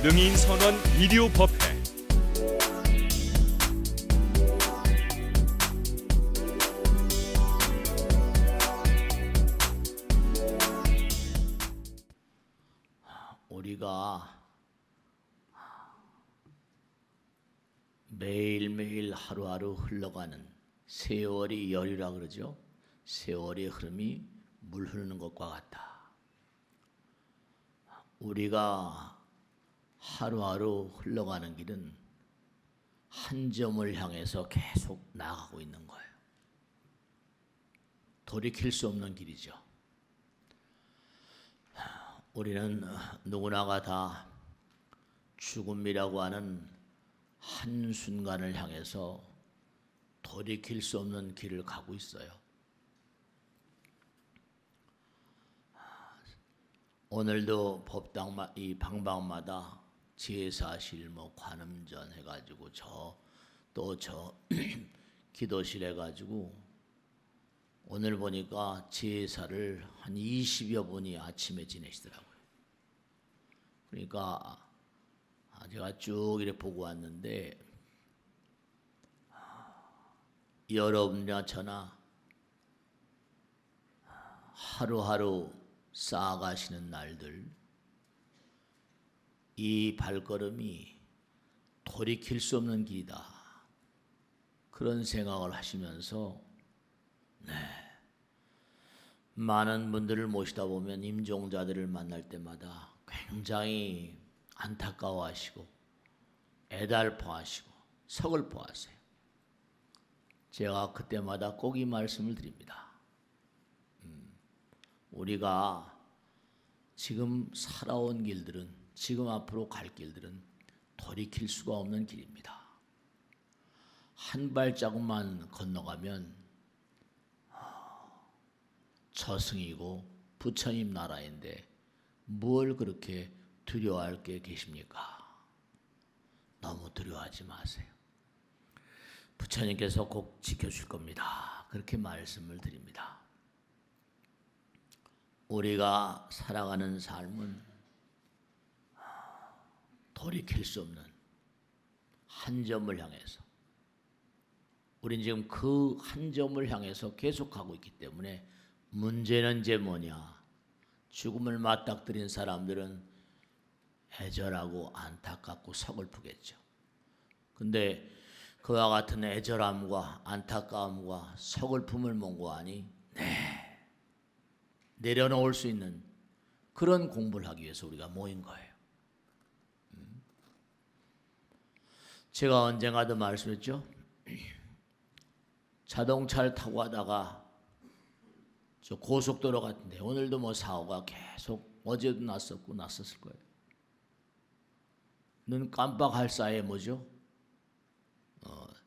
능인선원 비디오법회. 우리가 매일매일 하루하루 흘러가는 세월이 열이라 그러죠. 세월의 흐름이 물 흐르는 것과 같다. 우리가 하루하루 흘러가는 길은 한 점을 향해서 계속 나아가고 있는 거예요. 돌이킬 수 없는 길이죠. 우리는 누구나가 다 죽음이라고 하는 한순간을 향해서 돌이킬 수 없는 길을 가고 있어요. 오늘도 법당 이 방방마다 제사실 관음전 해가지고 또 기도실 해가지고 오늘 보니까 제사를 한 20여 분이 아침에 지내시더라고요. 그러니까 제가 쭉 이렇게 보고 왔는데 여러분이나 저나 하루하루 쌓아가시는 날들, 이 발걸음이 돌이킬 수 없는 길이다. 그런 생각을 하시면서 많은 분들을 모시다 보면 임종자들을 만날 때마다 굉장히 안타까워하시고 애달퍼하시고 서글퍼하세요. 제가 그때마다 꼭 이 말씀을 드립니다. 우리가 지금 살아온 길들은, 지금 앞으로 갈 길들은 돌이킬 수가 없는 길입니다. 한 발자국만 건너가면 저승이고 부처님 나라인데 뭘 그렇게 두려워할 게 계십니까? 너무 두려워하지 마세요. 부처님께서 꼭 지켜줄 겁니다. 그렇게 말씀을 드립니다. 우리가 살아가는 삶은 돌이킬 수 없는 한 점을 향해서, 우린 지금 그 한 점을 향해서 계속 가고 있기 때문에 문제는 이제 뭐냐? 죽음을 맞닥뜨린 사람들은 애절하고 안타깝고 서글프겠죠. 근데 그와 같은 애절함과 안타까움과 서글픔을 몽고하니 내려놓을 수 있는 그런 공부를 하기 위해서 우리가 모인 거예요. 제가 언젠가도 말씀했죠. 자동차를 타고 가다가 저 고속도로 같은데 오늘도 사고가 계속 어제도 났었을 거예요. 눈 깜빡할 사이에 뭐죠?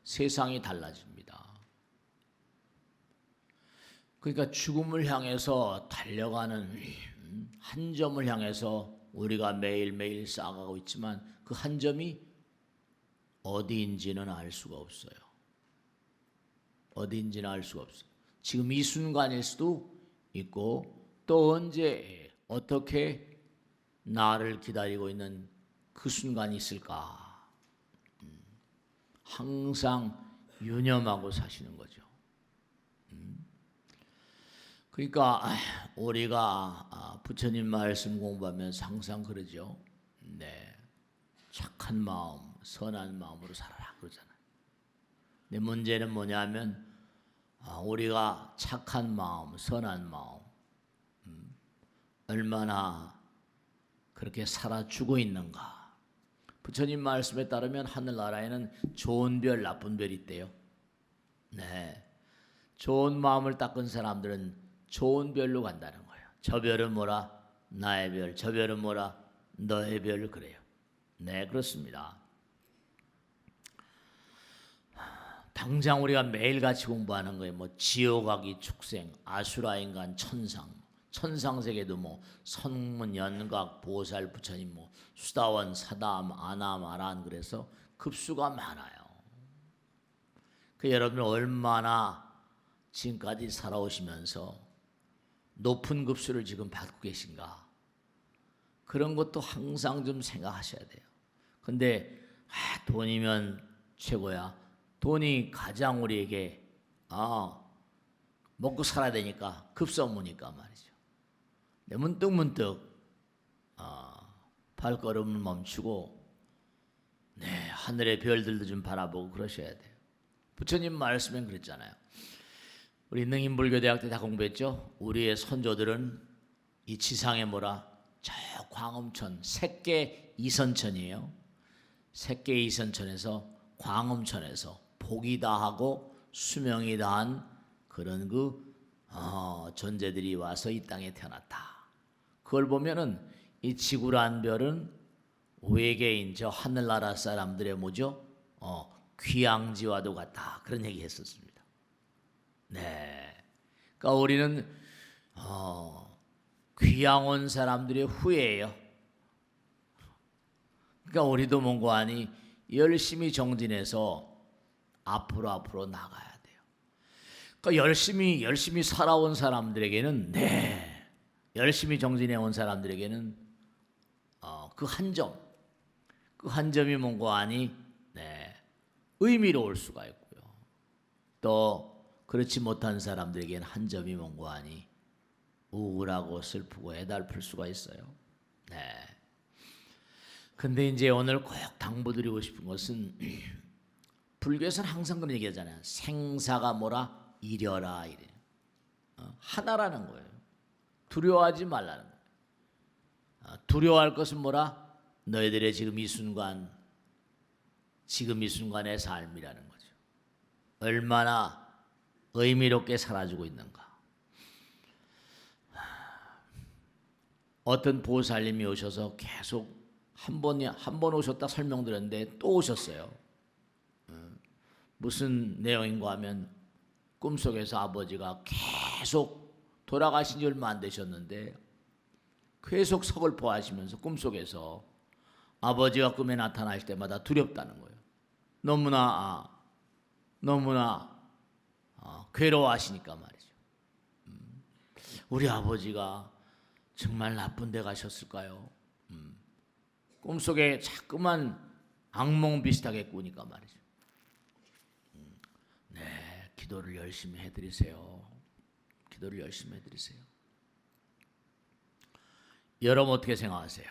세상이 달라집니다. 그러니까 죽음을 향해서 달려가는 한 점을 향해서 우리가 매일매일 쌓아가고 있지만 그 한 점이 어디인지는 알 수가 없어요. 어디인지는 알 수가 없어요. 지금 이 순간일 수도 있고 또 언제 어떻게 나를 기다리고 있는 그 순간이 있을까? 항상 유념하고 사시는 거죠. 그러니까 우리가 부처님 말씀 공부하면서 항상 그러죠. 착한 마음, 선한 마음으로 살아라 그러잖아요. 근데 문제는 뭐냐면 우리가 착한 마음, 선한 마음 얼마나 그렇게 살아주고 있는가. 부처님 말씀에 따르면 하늘나라에는 좋은 별, 나쁜 별이 있대요. 좋은 마음을 닦은 사람들은 좋은 별로 간다는 거예요. 저 별은 뭐라? 나의 별. 저 별은 뭐라? 너의 별. 그래요. 그렇습니다. 당장 우리가 매일같이 공부하는 거예요. 지옥아기, 축생, 아수라 인간, 천상세계도 선문, 연각, 보살, 부처님, 수다원, 사담, 아남, 아란, 그래서 급수가 많아요. 여러분 얼마나 지금까지 살아오시면서 높은 급수를 지금 받고 계신가? 그런 것도 항상 좀 생각하셔야 돼요. 근데 돈이면 최고야. 돈이 가장 우리에게 먹고 살아야 되니까 급선무니까 말이죠. 근데 문득 발걸음을 멈추고 하늘의 별들도 좀 바라보고 그러셔야 돼요. 부처님 말씀엔 그랬잖아요. 우리 능인불교대학 때 다 공부했죠. 우리의 선조들은 이 지상에 저 광음천 색계 이선천이에요. 색계 이선천에서 광음천에서 복이 다하고 수명이 다한 그런 존재들이 와서 이 땅에 태어났다. 그걸 보면은 이 지구란 별은 외계인 저 하늘나라 사람들의 귀양지와도 같다. 그런 얘기 했었습니다. 그러니까 우리는 귀양 온 사람들의 후예예요. 그러니까 우리도 뭔가 하니 열심히 정진해서 앞으로 나가야 돼요. 그러니까 열심히 살아온 사람들에게는 열심히 정진해 온 사람들에게는 그 한 점이 뭔가 하니 의미로울 수가 있고요. 또 그렇지 못한 사람들에게는 한 점이 뭔가 하니 우울하고 슬프고 애달플 수가 있어요. 근데 이제 오늘 꼭 당부드리고 싶은 것은 불교에서는 항상 그런 얘기하잖아요. 생사가 이려라 이래. 하나라는 거예요. 두려워하지 말라는 거예요. 두려워할 것은 너희들의 지금 이 순간의 삶이라는 거죠. 얼마나 의미롭게 살아주고 있는가. 어떤 보살님이 오셔서 계속 한 번 오셨다 설명드렸는데 또 오셨어요. 무슨 내용인가 하면 꿈속에서 아버지가 계속 돌아가신 지 얼마 안 되셨는데 계속 서글퍼하시면서 꿈속에서 아버지가 꿈에 나타날 때마다 두렵다는 거예요. 너무나 괴로워하시니까 말이죠. 우리 아버지가 정말 나쁜 데 가셨을까요? 꿈속에 자꾸만 악몽 비슷하게 꾸니까 말이죠. 기도를 열심히 해드리세요. 기도를 열심히 해드리세요. 여러분 어떻게 생각하세요?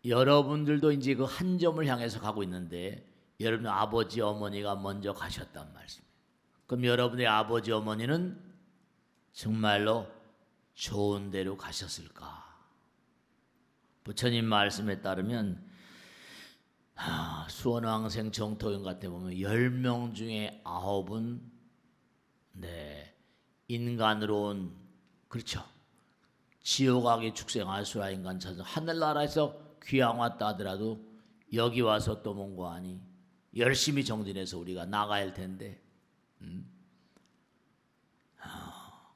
여러분들도 이제 그 한 점을 향해서 가고 있는데 여러분 아버지 어머니가 먼저 가셨단 말씀이에요. 그럼 여러분의 아버지 어머니는 정말로 좋은 데로 가셨을까? 부처님 말씀에 따르면 수원왕생 정토영 같은 데 보면 10명 중에 9은 인간으로 온 그렇죠. 지옥악의 축생할 수라인간 찾아 하늘나라에서 귀양 왔다 하더라도 여기 와서 또 뭔가 하니 열심히 정진해서 우리가 나가야 할 텐데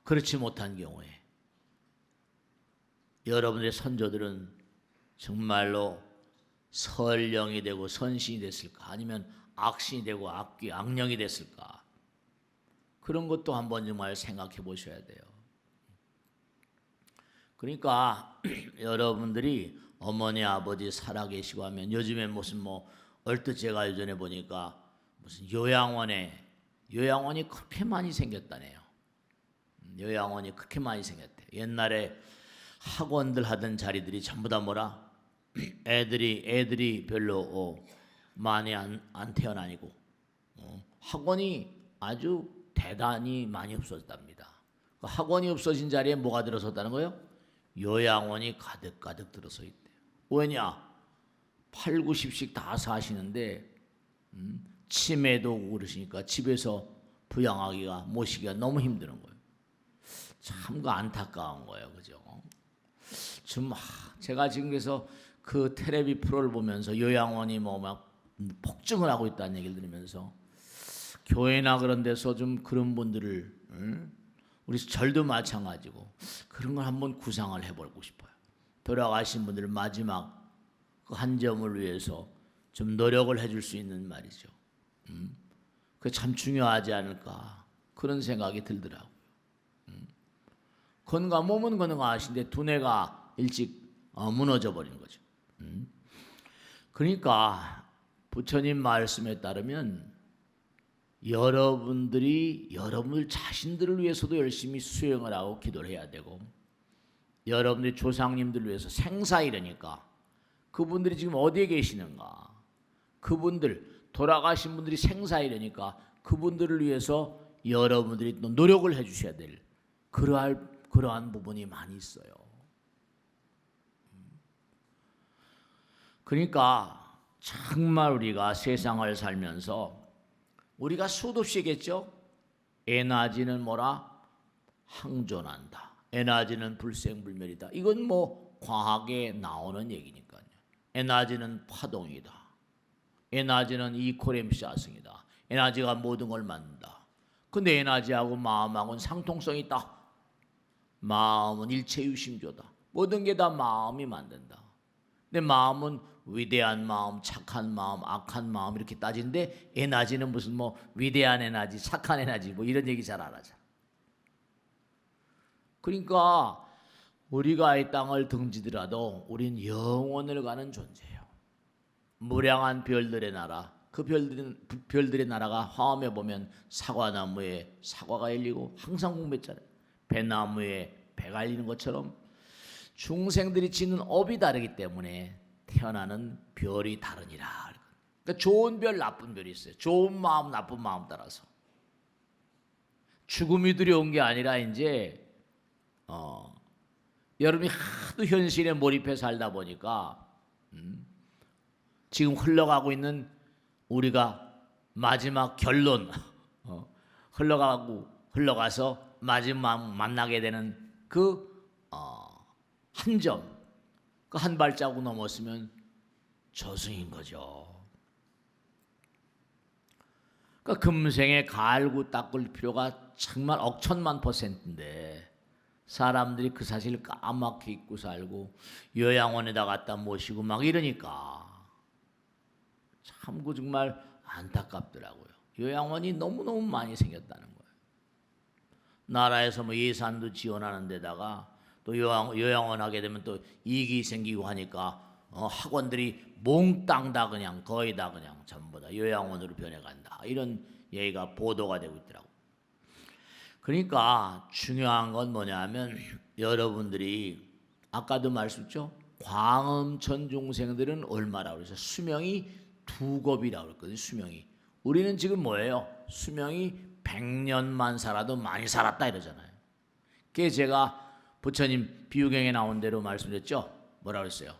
그렇지 못한 경우에 여러분의 선조들은 정말로 설령이 되고 선신이 됐을까? 아니면 악신이 되고 악령이 됐을까? 그런 것도 한번 정말 생각해 보셔야 돼요. 그러니까 여러분들이 어머니 아버지 살아계시고 하면 요즘에 무슨 얼뜻 제가 예전에 보니까 무슨 요양원이 그렇게 많이 생겼다네요. 요양원이 그렇게 많이 생겼대요. 옛날에 학원들 하던 자리들이 전부 다 애들이 별로 많이 안 태어나니고 학원이 아주 대단히 많이 없어졌답니다. 그 학원이 없어진 자리에 뭐가 들어섰다는 거예요? 요양원이 가득 들어서 있대요. 왜냐? 8, 90씩 다 사시는데 치매도 오고 그러시니까 집에서 부양하기가 모시기가 너무 힘드는 거예요. 참 안타까운 거예요. 그죠? 제가 지금 그래서 그 텔레비 프로를 보면서 요양원이 폭증을 하고 있다는 얘기를 들으면서 교회나 그런 데서 좀 그런 분들을 우리 절도 마찬가지고 그런 걸 한번 구상을 해보고 싶어요. 돌아가신 분들 마지막 그 한 점을 위해서 좀 노력을 해줄 수 있는 말이죠. 그게 참 중요하지 않을까 그런 생각이 들더라고요. 몸은 건강하신데 두뇌가 일찍 무너져 버린 거죠. 그러니까 부처님 말씀에 따르면 여러분들 자신들을 위해서도 열심히 수행을 하고 기도를 해야 되고, 여러분들이 조상님들을 위해서 생사이러니까 그분들이 지금 어디에 계시는가, 그분들 돌아가신 분들이 생사이러니까 그분들을 위해서 여러분들이 또 노력을 해주셔야 될 그러한 부분이 많이 있어요. 그러니까 정말 우리가 세상을 살면서 우리가 수도 없이 얘기했죠. 에너지는 뭐라? 항존한다. 에너지는 불생불멸이다. 이건 뭐 과학에 나오는 얘기니까요. 에너지는 파동이다. 에너지는 이퀄 MC 하승이다. 에너지가 모든 걸 만든다. 근데 에너지하고 마음하고는 상통성이 있다. 마음은 일체유심조다. 모든 게 다 마음이 만든다. 근데 마음은 위대한 마음, 착한 마음, 악한 마음 이렇게 따지는데, 에너지는 무슨 뭐 위대한 에너지, 착한 에너지 뭐 이런 얘기 잘 안 하잖아. 그러니까 우리가 이 땅을 등지더라도 우린 영원을 가는 존재예요. 무량한 별들의 나라, 그 별들의 나라가 화엄에 보면 사과나무에 사과가 열리고, 항상 공부했잖아요. 배나무에 배가 열리는 것처럼 중생들이 짓는 업이 다르기 때문에 태어나는 별이 다르니라. 그러니까 좋은 별, 나쁜 별이 있어요. 좋은 마음, 나쁜 마음 따라서. 죽음이 두려운 게 아니라 이제 여러분이 하도 현실에 몰입해 살다 보니까 지금 흘러가고 있는 우리가 마지막 결론, 흘러가서 마지막 만나게 되는 그 한 점, 그 한 발자국 넘었으면 저승인 거죠. 그러니까 금생에 갈고 닦을 필요가 정말 억천만 %인데 사람들이 그 사실을 까맣게 잊고 살고 요양원에다 갖다 모시고 막 이러니까 참 그 정말 안타깝더라고요. 요양원이 너무너무 많이 생겼다는 거예요. 나라에서 뭐 예산도 지원하는 데다가 또 요양원 하게 되면 또 이익이 생기고 하니까 학원들이 몽땅 다 그냥 거의 다 그냥 전부 다 요양원으로 변해간다, 이런 얘기가 보도가 되고 있더라고요. 그러니까 중요한 건 뭐냐면 여러분들이 아까도 말씀했죠. 광음천 중생들은 얼마라고 그래서 수명이 2겁이라고 그랬거든요. 수명이. 우리는 지금 뭐예요? 수명이 100년만 살아도 많이 살았다 이러잖아요. 그게 제가 부처님 비유경에 나온 대로 말씀드렸죠. 뭐라 그랬어요?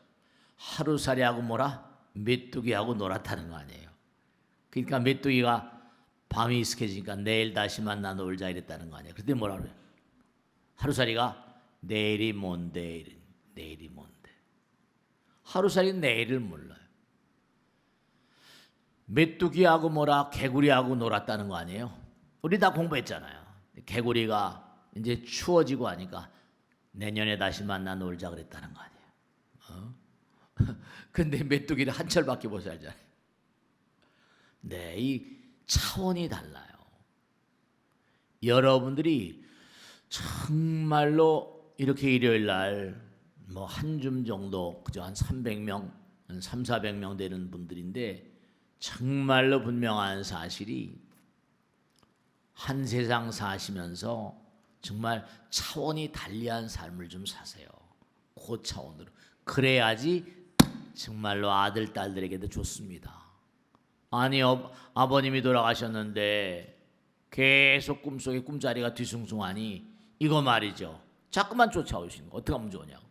하루살이하고 뭐라? 메뚜기하고 놀았다는 거 아니에요. 그러니까 메뚜기가 밤이 익숙해지니까 내일 다시 만나 놀자 이랬다는 거 아니에요. 그때 뭐라 그래요? 하루살이가 내일이 뭔데? 내일이 뭔데? 하루살이는 내일을 몰라요. 메뚜기하고 뭐라? 개구리하고 놀았다는 거 아니에요? 우리 다 공부했잖아요. 개구리가 이제 추워지고 하니까 내년에 다시 만나 놀자 그랬다는 거 아니에요. 근데 메뚜기는 한 철밖에 못 살잖아요. 네, 이 차원이 달라요. 여러분들이 정말로 이렇게 일요일 날 뭐 한 줌 정도, 그저 한 300명, 한 300~400명 되는 분들인데 정말로 분명한 사실이 한 세상 사시면서 정말 차원이 달리한 삶을 좀 사세요. 그 차원으로. 그래야지 정말로 아들, 딸들에게도 좋습니다. 아니 아버님이 돌아가셨는데 계속 꿈속에 꿈자리가 뒤숭숭하니 이거 말이죠. 자꾸만 쫓아오시는 거 어떻게 하면 좋으냐고.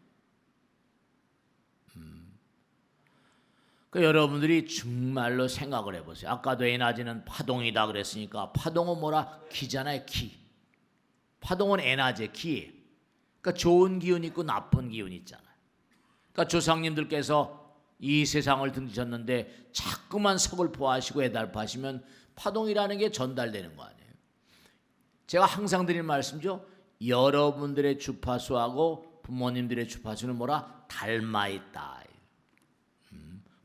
그러니까 여러분들이 정말로 생각을 해보세요. 아까도 에너지는 파동이다 그랬으니까 파동은 뭐라? 기잖아요. 기. 파동은 에너지의 기예요. 그러니까 좋은 기운이 있고 나쁜 기운이 있잖아요. 그러니까 조상님들께서 이 세상을 등지셨는데 자꾸만 서글퍼하시고 애달파하시면 파동이라는 게 전달되는 거 아니에요. 제가 항상 드리는 말씀이죠. 여러분들의 주파수하고 부모님들의 주파수는 뭐라? 닮아 있다.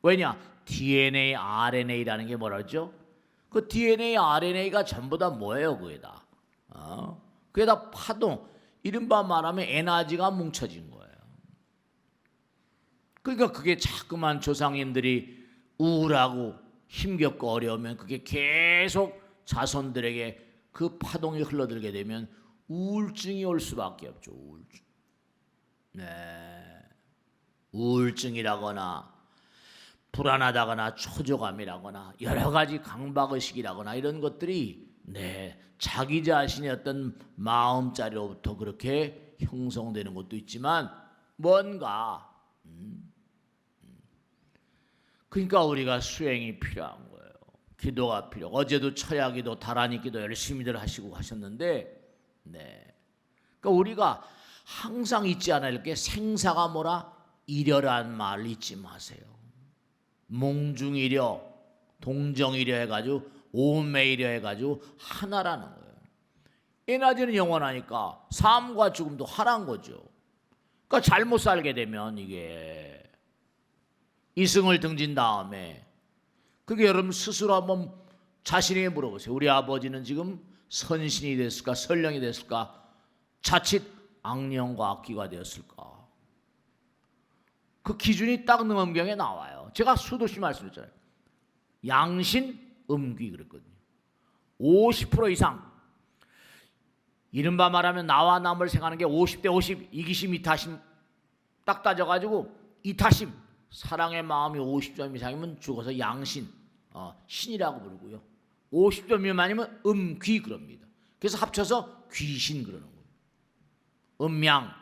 왜냐? DNA, RNA라는 게 뭐라죠? 그 DNA, RNA가 전부 다 뭐예요? 그게 다. 그게 다 파동. 이른바 말하면 에너지가 뭉쳐진 거예요. 그러니까 그게 자꾸만 조상님들이 우울하고 힘겹고 어려우면 그게 계속 자손들에게 그 파동이 흘러들게 되면 우울증이 올 수밖에 없죠. 우울증. 네. 우울증이라거나 불안하다거나 초조감이라거나 여러 가지 강박의식이라거나 이런 것들이 자기 자신의 어떤 마음자리로부터 그렇게 형성되는 것도 있지만 뭔가 그러니까 우리가 수행이 필요한 거예요. 기도가 필요. 어제도 처야기도 다라니기도 열심히들 하시고 하셨는데, 그러니까 우리가 항상 잊지 않을 게 생사가 뭐라 이려란 말을 잊지 마세요. 몽중이려, 동정이려 해가지고 오매이려 해가지고 하나라는 거예요. 에너지는 영원하니까 삶과 죽음도 하나인 거죠. 그러니까 잘못 살게 되면 이게 이승을 등진 다음에 그게 여러분 스스로 한번 자신에게 물어보세요. 우리 아버지는 지금 선신이 됐을까 선령이 됐을까 자칫 악령과 악귀가 되었을까. 그 기준이 딱 능엄경에 나와요. 제가 수도시 말씀드렸잖아요. 양신 음귀 그랬거든요. 50% 이상 이른바 말하면 나와 남을 생각하는 게 50대 50 이기심 이타심 딱 따져가지고 이타심 사랑의 마음이 50점 이상이면 죽어서 양신 신이라고 부르고요. 50점 미만이면 음귀 그럽니다. 그래서 합쳐서 귀신 그러는 거예요. 음양.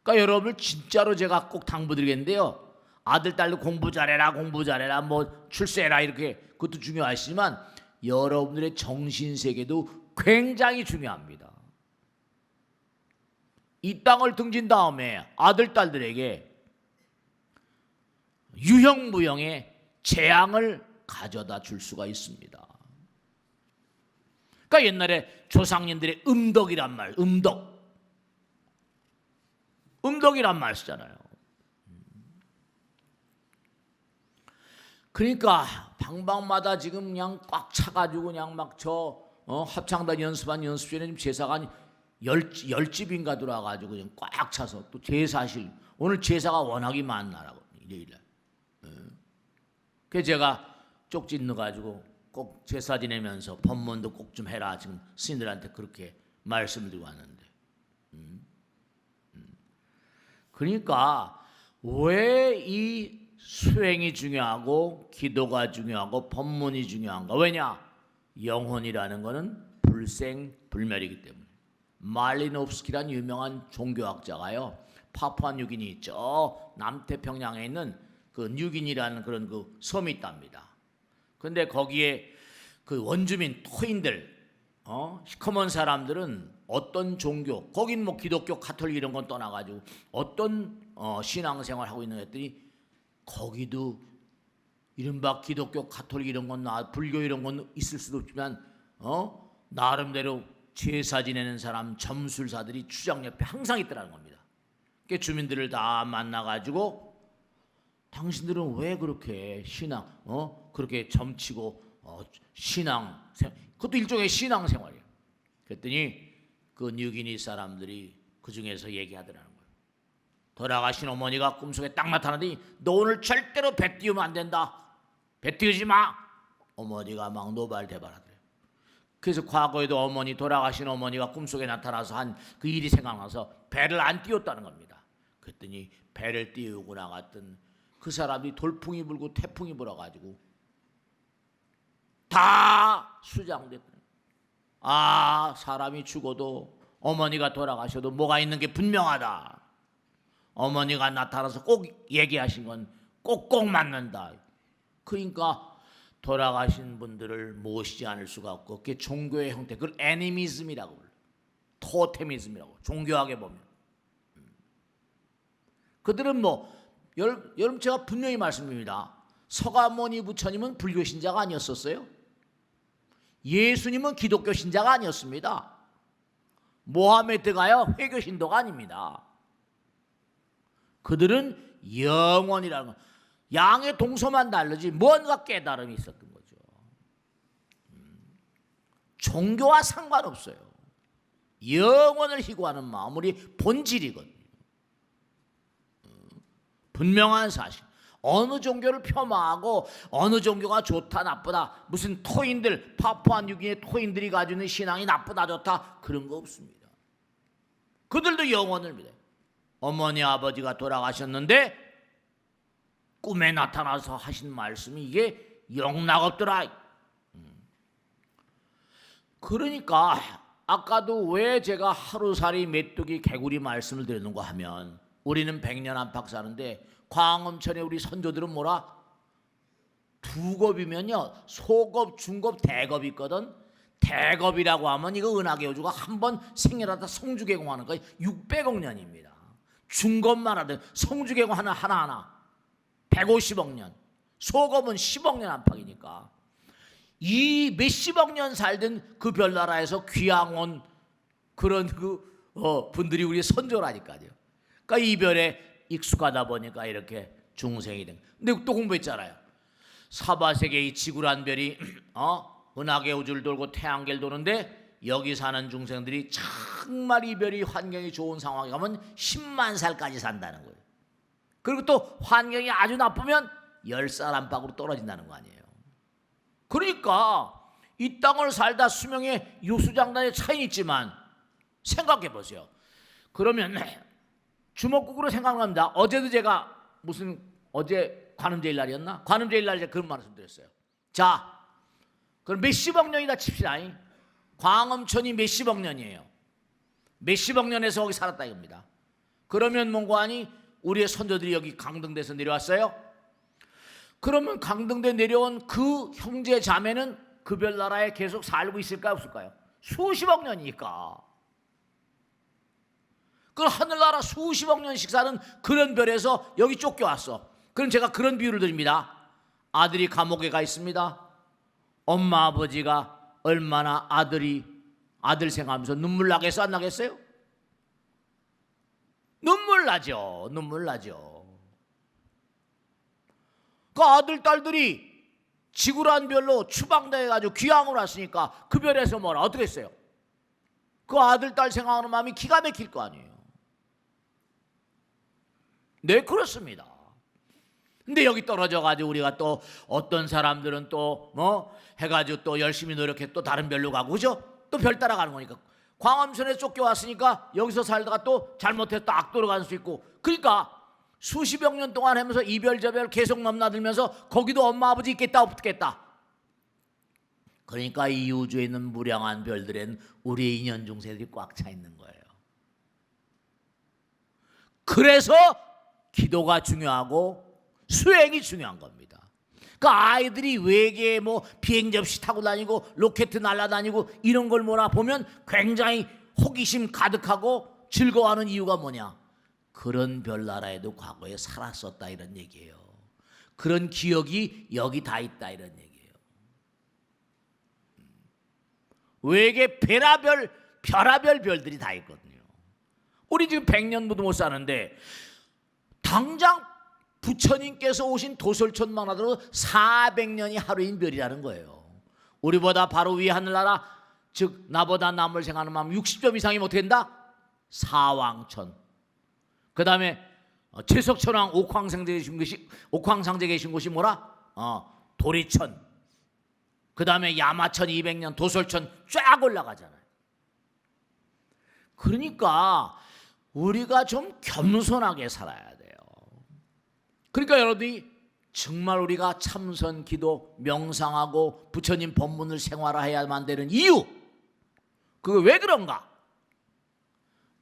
그러니까 여러분을 진짜로 제가 꼭 당부드리겠는데요. 아들 딸도 공부 잘해라 뭐 출세해라 이렇게 그것도 중요하시지만 여러분들의 정신세계도 굉장히 중요합니다. 이 땅을 등진 다음에 아들 딸들에게 유형무형의 재앙을 가져다 줄 수가 있습니다. 그러니까 옛날에 조상님들의 음덕이란 말, 음덕이란 말 쓰잖아요. 그러니까 방방마다 지금 그냥 꽉 차가지고 그냥 막 합창단 연습한 연습실에 지금 제사가 열 집인가 들어와가지고 그냥 꽉 차서 또 제사실 오늘 제사가 워낙이 많나라고 일요일날. 그래서 제가 쪽지 넣어가지고 꼭 제사 지내면서 법문도 꼭 좀 해라 지금 스님들한테 그렇게 말씀을 드리고 왔는데. 그러니까 왜 이 수행이 중요하고 기도가 중요하고 법문이 중요한가? 왜냐? 영혼이라는 것은 불생불멸이기 때문에. 말리노프스키라는 유명한 종교학자가요. 파푸아뉴기니 저 남태평양에 있는 그 뉴기니라는 그런 그 섬이 있답니다. 근데 거기에 그 원주민 토인들 시커먼 사람들은 어떤 종교, 거긴 뭐 기독교, 가톨릭 이런 건 떠나가지고 어떤 신앙생활 하고 있는 애들이 거기도 이른바 기독교, 가톨릭 이런 건 불교 이런 건 있을 수도 없지만 나름대로 제사 지내는 사람, 점술사들이 추장 옆에 항상 있더라는 겁니다. 그 주민들을 다 만나가지고 당신들은 왜 그렇게 신앙, 그렇게 점치고 신앙 생활, 그것도 일종의 신앙 생활이에요. 그랬더니 그 뉴기니 사람들이 그 중에서 얘기하더라는 거예요. 돌아가신 어머니가 꿈속에 딱 나타나더니 너 오늘 절대로 배 띄우면 안 된다. 배 띄우지 마. 어머니가 막 노발대발하더래요. 그래서 과거에도 돌아가신 어머니가 꿈속에 나타나서 한 그 일이 생각나서 배를 안 띄웠다는 겁니다. 그랬더니 배를 띄우고 나갔던 그 사람이 돌풍이 불고 태풍이 불어가지고 다 수장됐다. 사람이 죽어도 어머니가 돌아가셔도 뭐가 있는 게 분명하다. 어머니가 나타나서 꼭 얘기하신 건 꼭꼭 맞는다. 그러니까 돌아가신 분들을 모시지 않을 수가 없고 그게 종교의 형태, 그걸 애니미즘이라고 불러요. 토테미즘이라고 종교학에 보면. 그들은 여러분 제가 분명히 말씀드립니다. 서가모니 부처님은 불교 신자가 아니었었어요. 예수님은 기독교 신자가 아니었습니다. 모하메드가요 회교 신도가 아닙니다. 그들은 영원이라는 것, 양의 동서만 다르지 뭔가 깨달음이 있었던 거죠. 종교와 상관없어요. 영원을 희구하는 마음이 본질이거든요. 분명한 사실. 어느 종교를 폄하하고 어느 종교가 좋다 나쁘다, 무슨 토인들, 파푸아뉴기니의 토인들이 가지고 있는 신앙이 나쁘다 좋다, 그런 거 없습니다. 그들도 영혼을 믿어요. 어머니 아버지가 돌아가셨는데 꿈에 나타나서 하신 말씀이 이게 영락없더라. 그러니까 아까도 왜 제가 하루살이 메뚜기 개구리 말씀을 드렸는가 하면, 우리는 100년 안팎 사는데 광음천에 우리 선조들은 뭐라? 두 겁이면요, 소겁, 중겁, 대겁이 있거든. 대겁이라고 하면 이거 은하계 우주가 한 번 생일하다 성주개공하는 거 600억 년입니다. 중겁만 하든 성주개공 하나하나 150억 년, 소겁은 10억 년 안팎이니까 이 몇십억 년 살던 그 별나라에서 귀양 온 그런 분들이 우리 선조라니까요. 그러니까 이 별에 익숙하다 보니까 이렇게 중생이 된. 근데 또 공부했잖아요. 사바세계의 지구란 별이 은하계 우주를 돌고 태양계를 도는데 여기 사는 중생들이 정말 이 별이 환경이 좋은 상황에 가면 10만 살까지 산다는 거예요. 그리고 또 환경이 아주 나쁘면 10살 안팎으로 떨어진다는 거 아니에요. 그러니까 이 땅을 살다 수명의 유수장단의 차이는 있지만 생각해 보세요. 그러면 주먹국으로 생각납니다. 어제도 제가 어제 관음제일 날이었나? 관음제일 날 제가 그런 말씀드렸어요. 자, 그럼 몇십억 년이다 칩시다. 광음천이 몇십억 년이에요. 몇십억 년에서 거기 살았다 이겁니다. 그러면 뭔가 하니 우리의 선조들이 여기 강등대에서 내려왔어요. 그러면 강등대 내려온 그 형제 자매는 그 별나라에 계속 살고 있을까요, 없을까요? 수십억 년이니까. 그 하늘나라 수십억 년씩 사는 그런 별에서 여기 쫓겨왔어. 그럼 제가 그런 비유를 드립니다. 아들이 감옥에 가 있습니다. 엄마 아버지가 얼마나 아들 생각하면서 눈물 나겠어, 안 나겠어요? 눈물 나죠. 그 아들 딸들이 지구란 별로 추방돼가지고 귀향을 왔으니까 그 별에서 뭐라 어떻게 했어요? 그 아들 딸 생각하는 마음이 기가 막힐 거 아니에요. 네, 그렇습니다. 근데 여기 떨어져가지고 우리가 또 어떤 사람들은 또 해가지고 또 열심히 노력해 또 다른 별로 가고, 그죠? 또 별 따라가는 거니까. 광암선에 쫓겨왔으니까 여기서 살다가 또 잘못해서 또 악도로 갈 수 있고, 그러니까 수십억 년 동안 하면서 이별 저별 계속 넘나들면서 거기도 엄마 아버지 있겠다 없겠다. 그러니까 이 우주에 있는 무량한 별들엔 우리의 인연 중생들이 꽉 차 있는 거예요. 그래서 기도가 중요하고 수행이 중요한 겁니다. 그러니까 아이들이 외계에 비행 접시 타고 다니고 로켓 날아다니고 이런 걸 보면 굉장히 호기심 가득하고 즐거워하는 이유가 뭐냐? 그런 별나라에도 과거에 살았었다 이런 얘기예요. 그런 기억이 여기 다 있다 이런 얘기예요. 외계 별하별 별들이 다 있거든요. 우리 지금 100년도 못 사는데 당장 부처님께서 오신 도솔천만 하더라도 400년이 하루인 별이라는 거예요. 우리보다 바로 위에 하늘나라, 즉 나보다 남을 생각하는 마음 60점 이상이 어떻게 된다? 사왕천. 그 다음에 최석천왕 옥황상제 계신 곳이 뭐라? 도리천. 그 다음에 야마천 200년, 도솔천 쫙 올라가잖아요. 그러니까 우리가 좀 겸손하게 살아야 돼요. 그러니까 여러분이 정말 우리가 참선, 기도, 명상하고 부처님 법문을 생활화해야만 되는 이유, 그게 왜 그런가?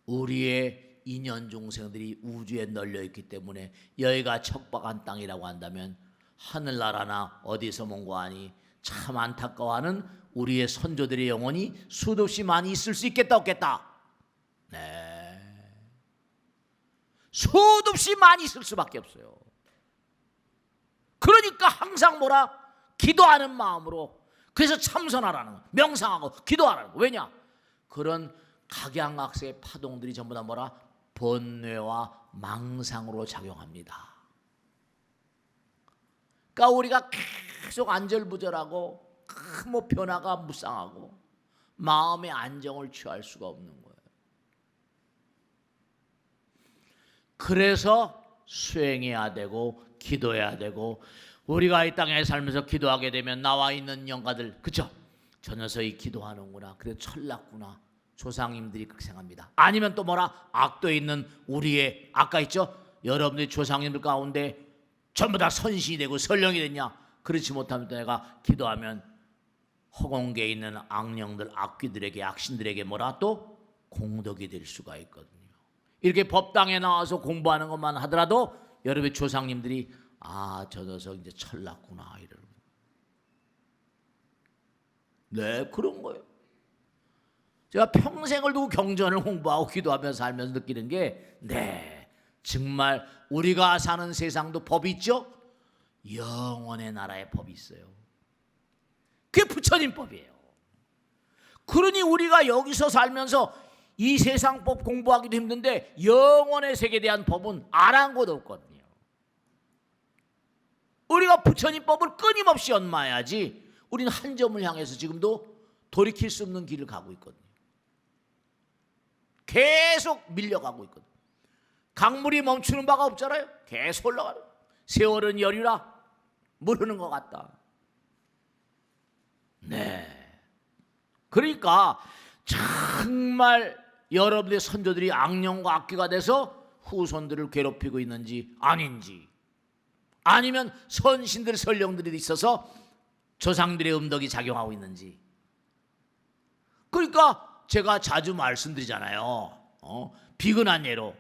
우리의 인연 중생들이 우주에 널려있기 때문에 여기가 척박한 땅이라고 한다면 하늘나라나 어디서 뭔가하니 참 안타까워하는 우리의 선조들의 영혼이 수도 없이 많이 있을 수 있겠다 없겠다? 네, 수도 없이 많이 있을 수밖에 없어요. 그러니까 항상 기도하는 마음으로, 그래서 참선하라는 거, 명상하고 기도하라는 거. 왜냐? 그런 각양각색의 파동들이 전부 다 번뇌와 망상으로 작용합니다. 그러니까 우리가 계속 안절부절하고 변화가 무쌍하고 마음의 안정을 취할 수가 없는 거예요. 그래서 수행해야 되고 기도해야 되고, 우리가 이 땅에 살면서 기도하게 되면 나와 있는 영가들, 그쵸? 저 녀석이 기도하는구나, 그래 철났구나, 조상님들이 그렇게 생각합니다. 아니면 또 뭐라, 악도에 있는 우리의, 아까 있죠? 여러분들이 조상님들 가운데 전부 다 선신이 되고 선령이 됐냐? 그렇지 못하면 또 내가 기도하면 허공계에 있는 악령들, 악귀들에게, 악신들에게 뭐라 또 공덕이 될 수가 있거든요. 이렇게 법당에 나와서 공부하는 것만 하더라도 여러분의 조상님들이 저 녀석 이제 철났구나 이러는. 네, 그런 거예요. 제가 평생을 두고 경전을 공부하고 기도하면서 살면서 느끼는 게, 네, 정말 우리가 사는 세상도 법이 있죠. 영원의 나라의 법이 있어요. 그게 부처님 법이에요. 그러니 우리가 여기서 살면서 이 세상 법 공부하기도 힘든데 영원의 세계에 대한 법은 아랑곳 없거든요. 우리가 부처님 법을 끊임없이 연마해야지. 우리는 한 점을 향해서 지금도 돌이킬 수 없는 길을 가고 있거든요. 계속 밀려가고 있거든요. 강물이 멈추는 바가 없잖아요. 계속 올라가요. 세월은 여류라 모르는 것 같다. 네. 그러니까 정말 여러분의 선조들이 악령과 악귀가 돼서 후손들을 괴롭히고 있는지 아닌지, 아니면 선신들 선령들이 있어서 조상들의 음덕이 작용하고 있는지. 그러니까 제가 자주 말씀드리잖아요. 비근한 예로,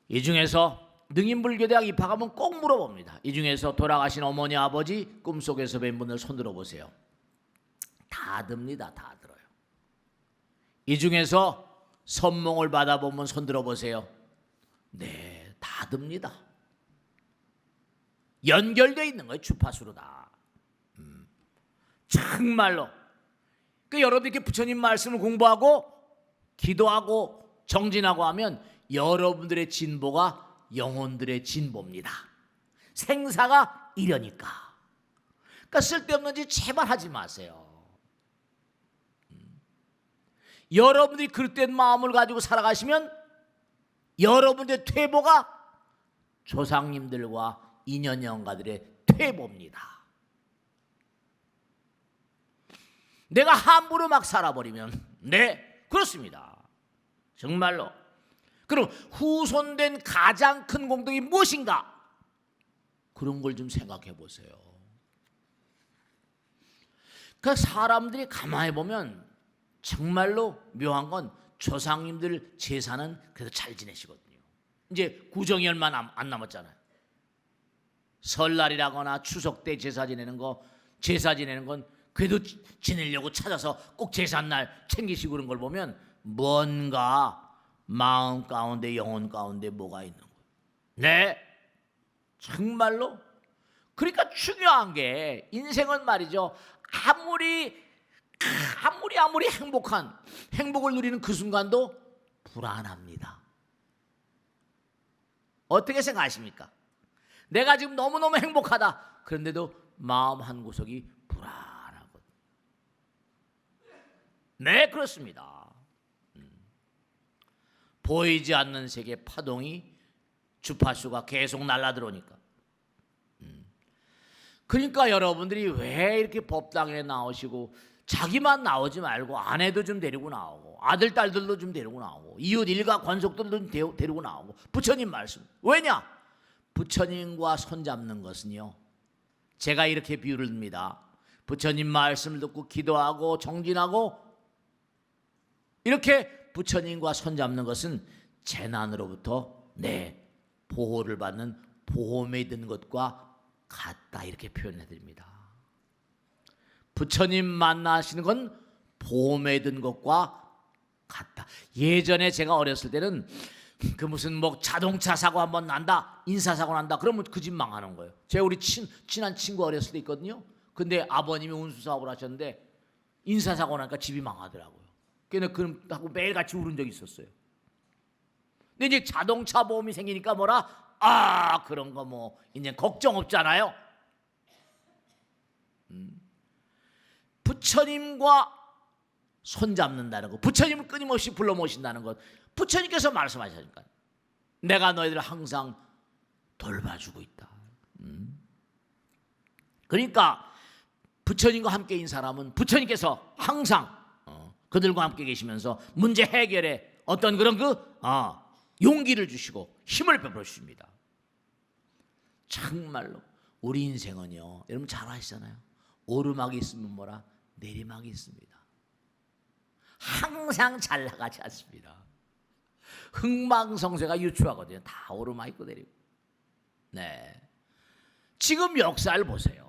이 중에서 능인불교대학 입학하면 꼭 물어봅니다. 이 중에서 돌아가신 어머니 아버지 꿈속에서 뵌 분을 손들어 보세요. 다 듭니다. 다 들어요. 이 중에서 선몽을 받아보면 손들어 보세요. 네, 다 듭니다. 연결되어 있는 거예요. 주파수로 다. 정말로. 그 여러분이 이렇게 부처님 말씀을 공부하고 기도하고 정진하고 하면 여러분들의 진보가 영혼들의 진보입니다. 생사가 이러니까. 그러니까 쓸데없는 짓 제발 하지 마세요. 여러분들이 그릇된 마음을 가지고 살아가시면 여러분들의 퇴보가 조상님들과 인연영가들의 퇴보입니다. 내가 함부로 막 살아버리면, 네, 그렇습니다. 정말로. 그럼 후손된 가장 큰 공덕이 무엇인가? 그런 걸 좀 생각해 보세요. 그 사람들이 가만히 보면 정말로 묘한 건 조상님들 제사는 그래도 잘 지내시거든요. 이제 구정이 얼마 안 남았잖아요. 설날이라거나 추석 때 제사 지내는 건 그래도 지내려고 찾아서 꼭 제삿날 챙기시고 그런 걸 보면 뭔가 마음 가운데, 영혼 가운데 뭐가 있는 거예요. 네, 정말로. 그러니까 중요한 게, 인생은 말이죠, 아무리 행복을 누리는 그 순간도 불안합니다. 어떻게 생각하십니까? 내가 지금 너무너무 행복하다. 그런데도 마음 한 구석이 불안하거든요. 네, 그렇습니다. 보이지 않는 세계 파동이, 주파수가 계속 날아들어오니까. 그러니까 여러분들이 왜 이렇게 법당에 나오시고 자기만 나오지 말고 아내도 좀 데리고 나오고 아들, 딸들도 좀 데리고 나오고 이웃 일가 권속들도 좀 데리고 나오고 부처님 말씀. 왜냐? 부처님과 손잡는 것은요, 제가 이렇게 비유를 듭니다. 부처님 말씀을 듣고 기도하고 정진하고 이렇게 부처님과 손잡는 것은 재난으로부터 보호를 받는 보호막이 든 것과 같다, 이렇게 표현해 드립니다. 부처님 만나시는 건 보호막이 든 것과 같다. 예전에 제가 어렸을 때는 그 무슨 뭐 자동차 사고 한번 난다, 인사사고 난다, 그러면 그 집 망하는 거예요. 제가 우리 친한 친구 어렸을 때 있거든요. 근데 아버님이 운수사업을 하셨는데 인사사고 나니까 집이 망하더라고요. 그럼 하고 매일 같이 울은 적이 있었어요. 근데 이제 자동차 보험이 생기니까 뭐라, 그런 거 뭐 이제 걱정 없잖아요. 부처님과 손잡는다는 것, 부처님을 끊임없이 불러 모신다는 것, 부처님께서 말씀하시니까 내가 너희들을 항상 돌봐주고 있다. 그러니까 부처님과 함께인 사람은 부처님께서 항상 그들과 함께 계시면서 문제 해결에 어떤 그런 용기를 주시고 힘을 베풀어 주십니다. 정말로 우리 인생은요, 여러분 잘 아시잖아요. 오르막이 있으면 뭐라? 내리막이 있습니다. 항상 잘 나가지 않습니다. 흥망성쇠가 유추하거든요. 다 오르막 있고 내리고. 네. 지금 역사를 보세요.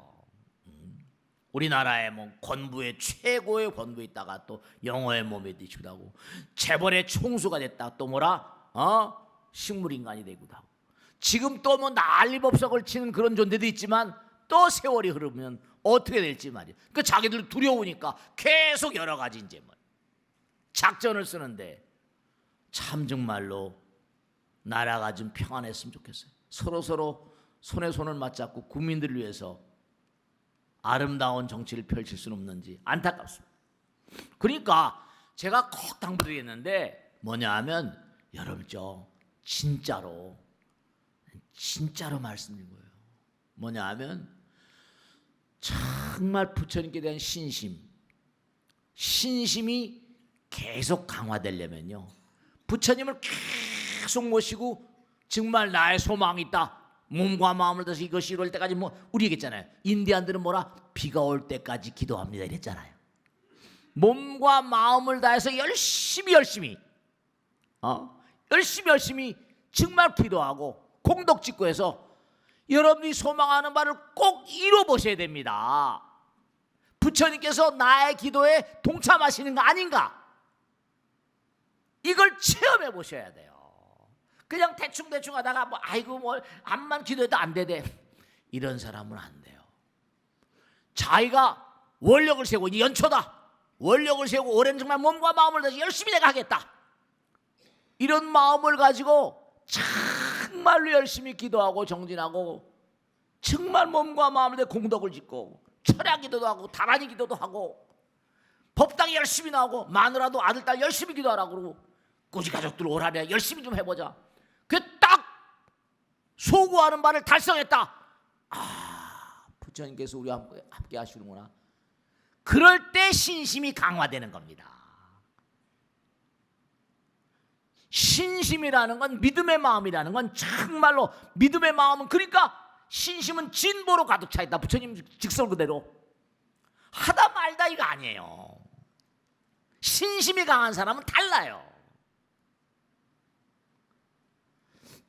우리나라의 뭐 권부의 최고의 권부에 있다가 또 영어의 몸에 뒤치기도 하고, 재벌의 총수가 됐다 또 뭐라? 식물인간이 되기도 하고, 지금 또 뭐 난리법석을 치는 그런 존재도 있지만 또 세월이 흐르면 어떻게 될지 말이야. 그 자기들 두려우니까 계속 여러 가지 이제 뭐 작전을 쓰는데, 참 정말로 나라가 좀 평안했으면 좋겠어요. 서로 손에 손을 맞잡고 국민들을 위해서 아름다운 정치를 펼칠 수는 없는지 안타깝습니다. 그러니까 제가 꼭 당부드리겠는데 뭐냐 하면, 여러분 진짜로 말씀드린 거예요. 뭐냐 하면 정말 부처님께 대한 신심이 계속 강화되려면요, 부처님을 계속 모시고 정말 나의 소망이 있다, 몸과 마음을 다해서 이것이 이룰 때까지, 뭐 우리 얘기했잖아요. 인디안들은 뭐라? 비가 올 때까지 기도합니다 이랬잖아요. 몸과 마음을 다해서 열심히 정말 기도하고 공덕 짓고 해서 여러분이 소망하는 바를 꼭 이뤄 보셔야 됩니다. 부처님께서 나의 기도에 동참하시는 거 아닌가? 이걸 체험해 보셔야 돼요. 그냥 대충 하다가 뭐 아이고 뭐 암만 기도해도 안 되대, 이런 사람은 안 돼요. 자기가 원력을 세우고, 이제 연초다, 원력을 세우고 올해는 정말 몸과 마음을 다해서 열심히 내가 하겠다, 이런 마음을 가지고 정말로 열심히 기도하고 정진하고, 정말 몸과 마음을 다해 공덕을 짓고 철야 기도도 하고 다란이 기도도 하고 법당에 열심히 나오고 마누라도 아들 딸 열심히 기도하라고 그러고 꼬지 가족들 오라래 열심히 좀 해보자. 그 딱 소구하는 바를 달성했다. 부처님께서 우리와 함께 하시는구나. 그럴 때 신심이 강화되는 겁니다. 신심이라는 건, 믿음의 마음이라는 건 정말로 믿음의 마음은, 그러니까 신심은 진보로 가득 차 있다. 부처님 직설 그대로 하다 말다 이거 아니에요. 신심이 강한 사람은 달라요.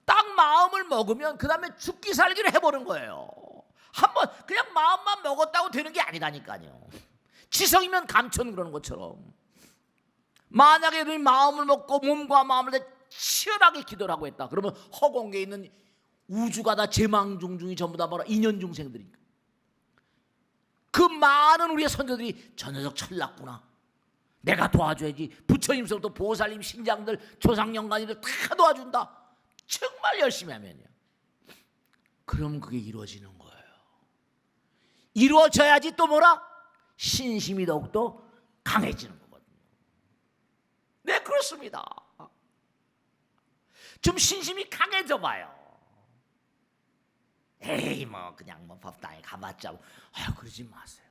딱 마음을 먹으면 그 다음에 죽기 살기를 해보는 거예요. 한번 그냥 마음만 먹었다고 되는 게 아니라니까요. 지성이면 감천 그러는 것처럼, 만약에 너희 마음을 먹고 몸과 마음을 치열하게 기도를 하고 했다, 그러면 허공에 있는 우주가 다 제망중중이 전부 다 뭐라? 인연중생들이니까. 그 많은 우리의 선조들이 저 녀석 철났구나, 내가 도와줘야지. 부처님서부터 보살님, 신장들, 조상영관님들 다 도와준다. 정말 열심히 하면요, 그럼 그게 이루어지는 거예요. 이루어져야지 또 뭐라? 신심이 더욱더 강해지는 거거든요. 네, 그렇습니다. 좀 신심이 강해져 봐요. 에이 뭐 그냥 뭐 법당에 가봤자 그러지 마세요.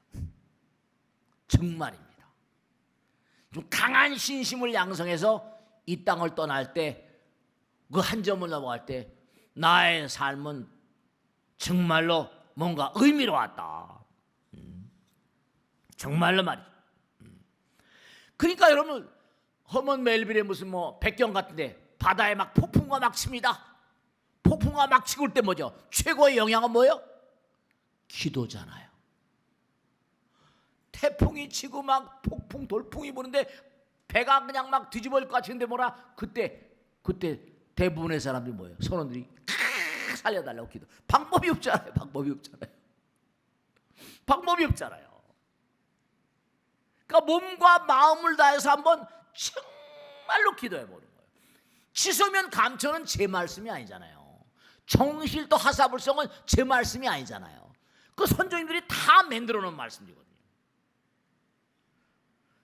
정말입니다. 좀 강한 신심을 양성해서 이 땅을 떠날 때, 그 한 점을 넘어갈 때 나의 삶은 정말로 뭔가 의미로웠다. 정말로 말이죠. 그러니까 여러분, 허먼 멜빌의 무슨 뭐 백경 같은데 바다에 막 폭풍과 막 칩니다. 폭풍과 막 치고 올 때 뭐죠? 최고의 영향은 뭐예요? 기도잖아요. 태풍이 치고 막 폭풍 돌풍이 부는데 배가 그냥 막 뒤집어질 것 같은데 뭐라? 그때 대부분의 사람들이 뭐예요? 선원들이 살려달라고 기도. 방법이 없잖아요. 그러니까 몸과 마음을 다해서 한번 정말로 기도해 보는 거예요. 치소면 감천은 제 말씀이 아니잖아요. 정실도 하사불성은 제 말씀이 아니잖아요. 그 선조님들이 다 만들어 놓은 말씀이거든요.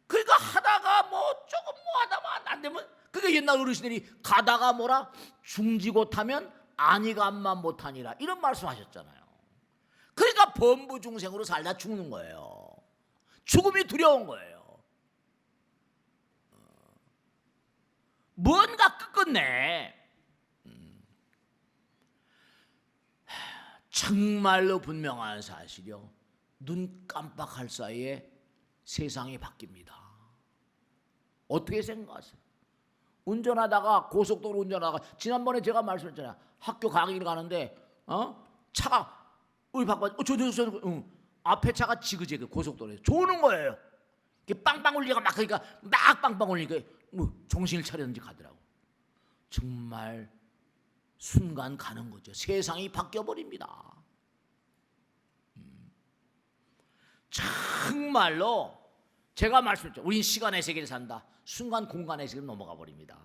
그러니까 하다가 뭐 조금 뭐 하다가 안 되면, 그게 옛날 어르신들이 가다가 뭐라? 중지고 타면 안이감만 못하니라 이런 말씀하셨잖아요. 그러니까 범부중생으로 살다 죽는 거예요. 죽음이 두려운 거예요. 뭔가 끝끝내 정말로 분명한 사실이요. 눈 깜빡할 사이에 세상이 바뀝니다. 어떻게 생각하세요? 운전하다가 고속도로 운전하다가 지난번에 제가 말씀했잖아요. 학교 강의를 가는데 차가 우리 바꿔 앞에 차가 지그재그 고속도로에 조는 거예요. 빵빵 울리가 막 그러니까 막 빵빵 울리니까 정신을 차렸는지 가더라고. 정말 순간 가는 거죠. 세상이 바뀌어 버립니다. 정말로 제가 말씀드렸죠. 우린 시간의 세계를 산다. 순간 공간의 세계로 넘어가 버립니다.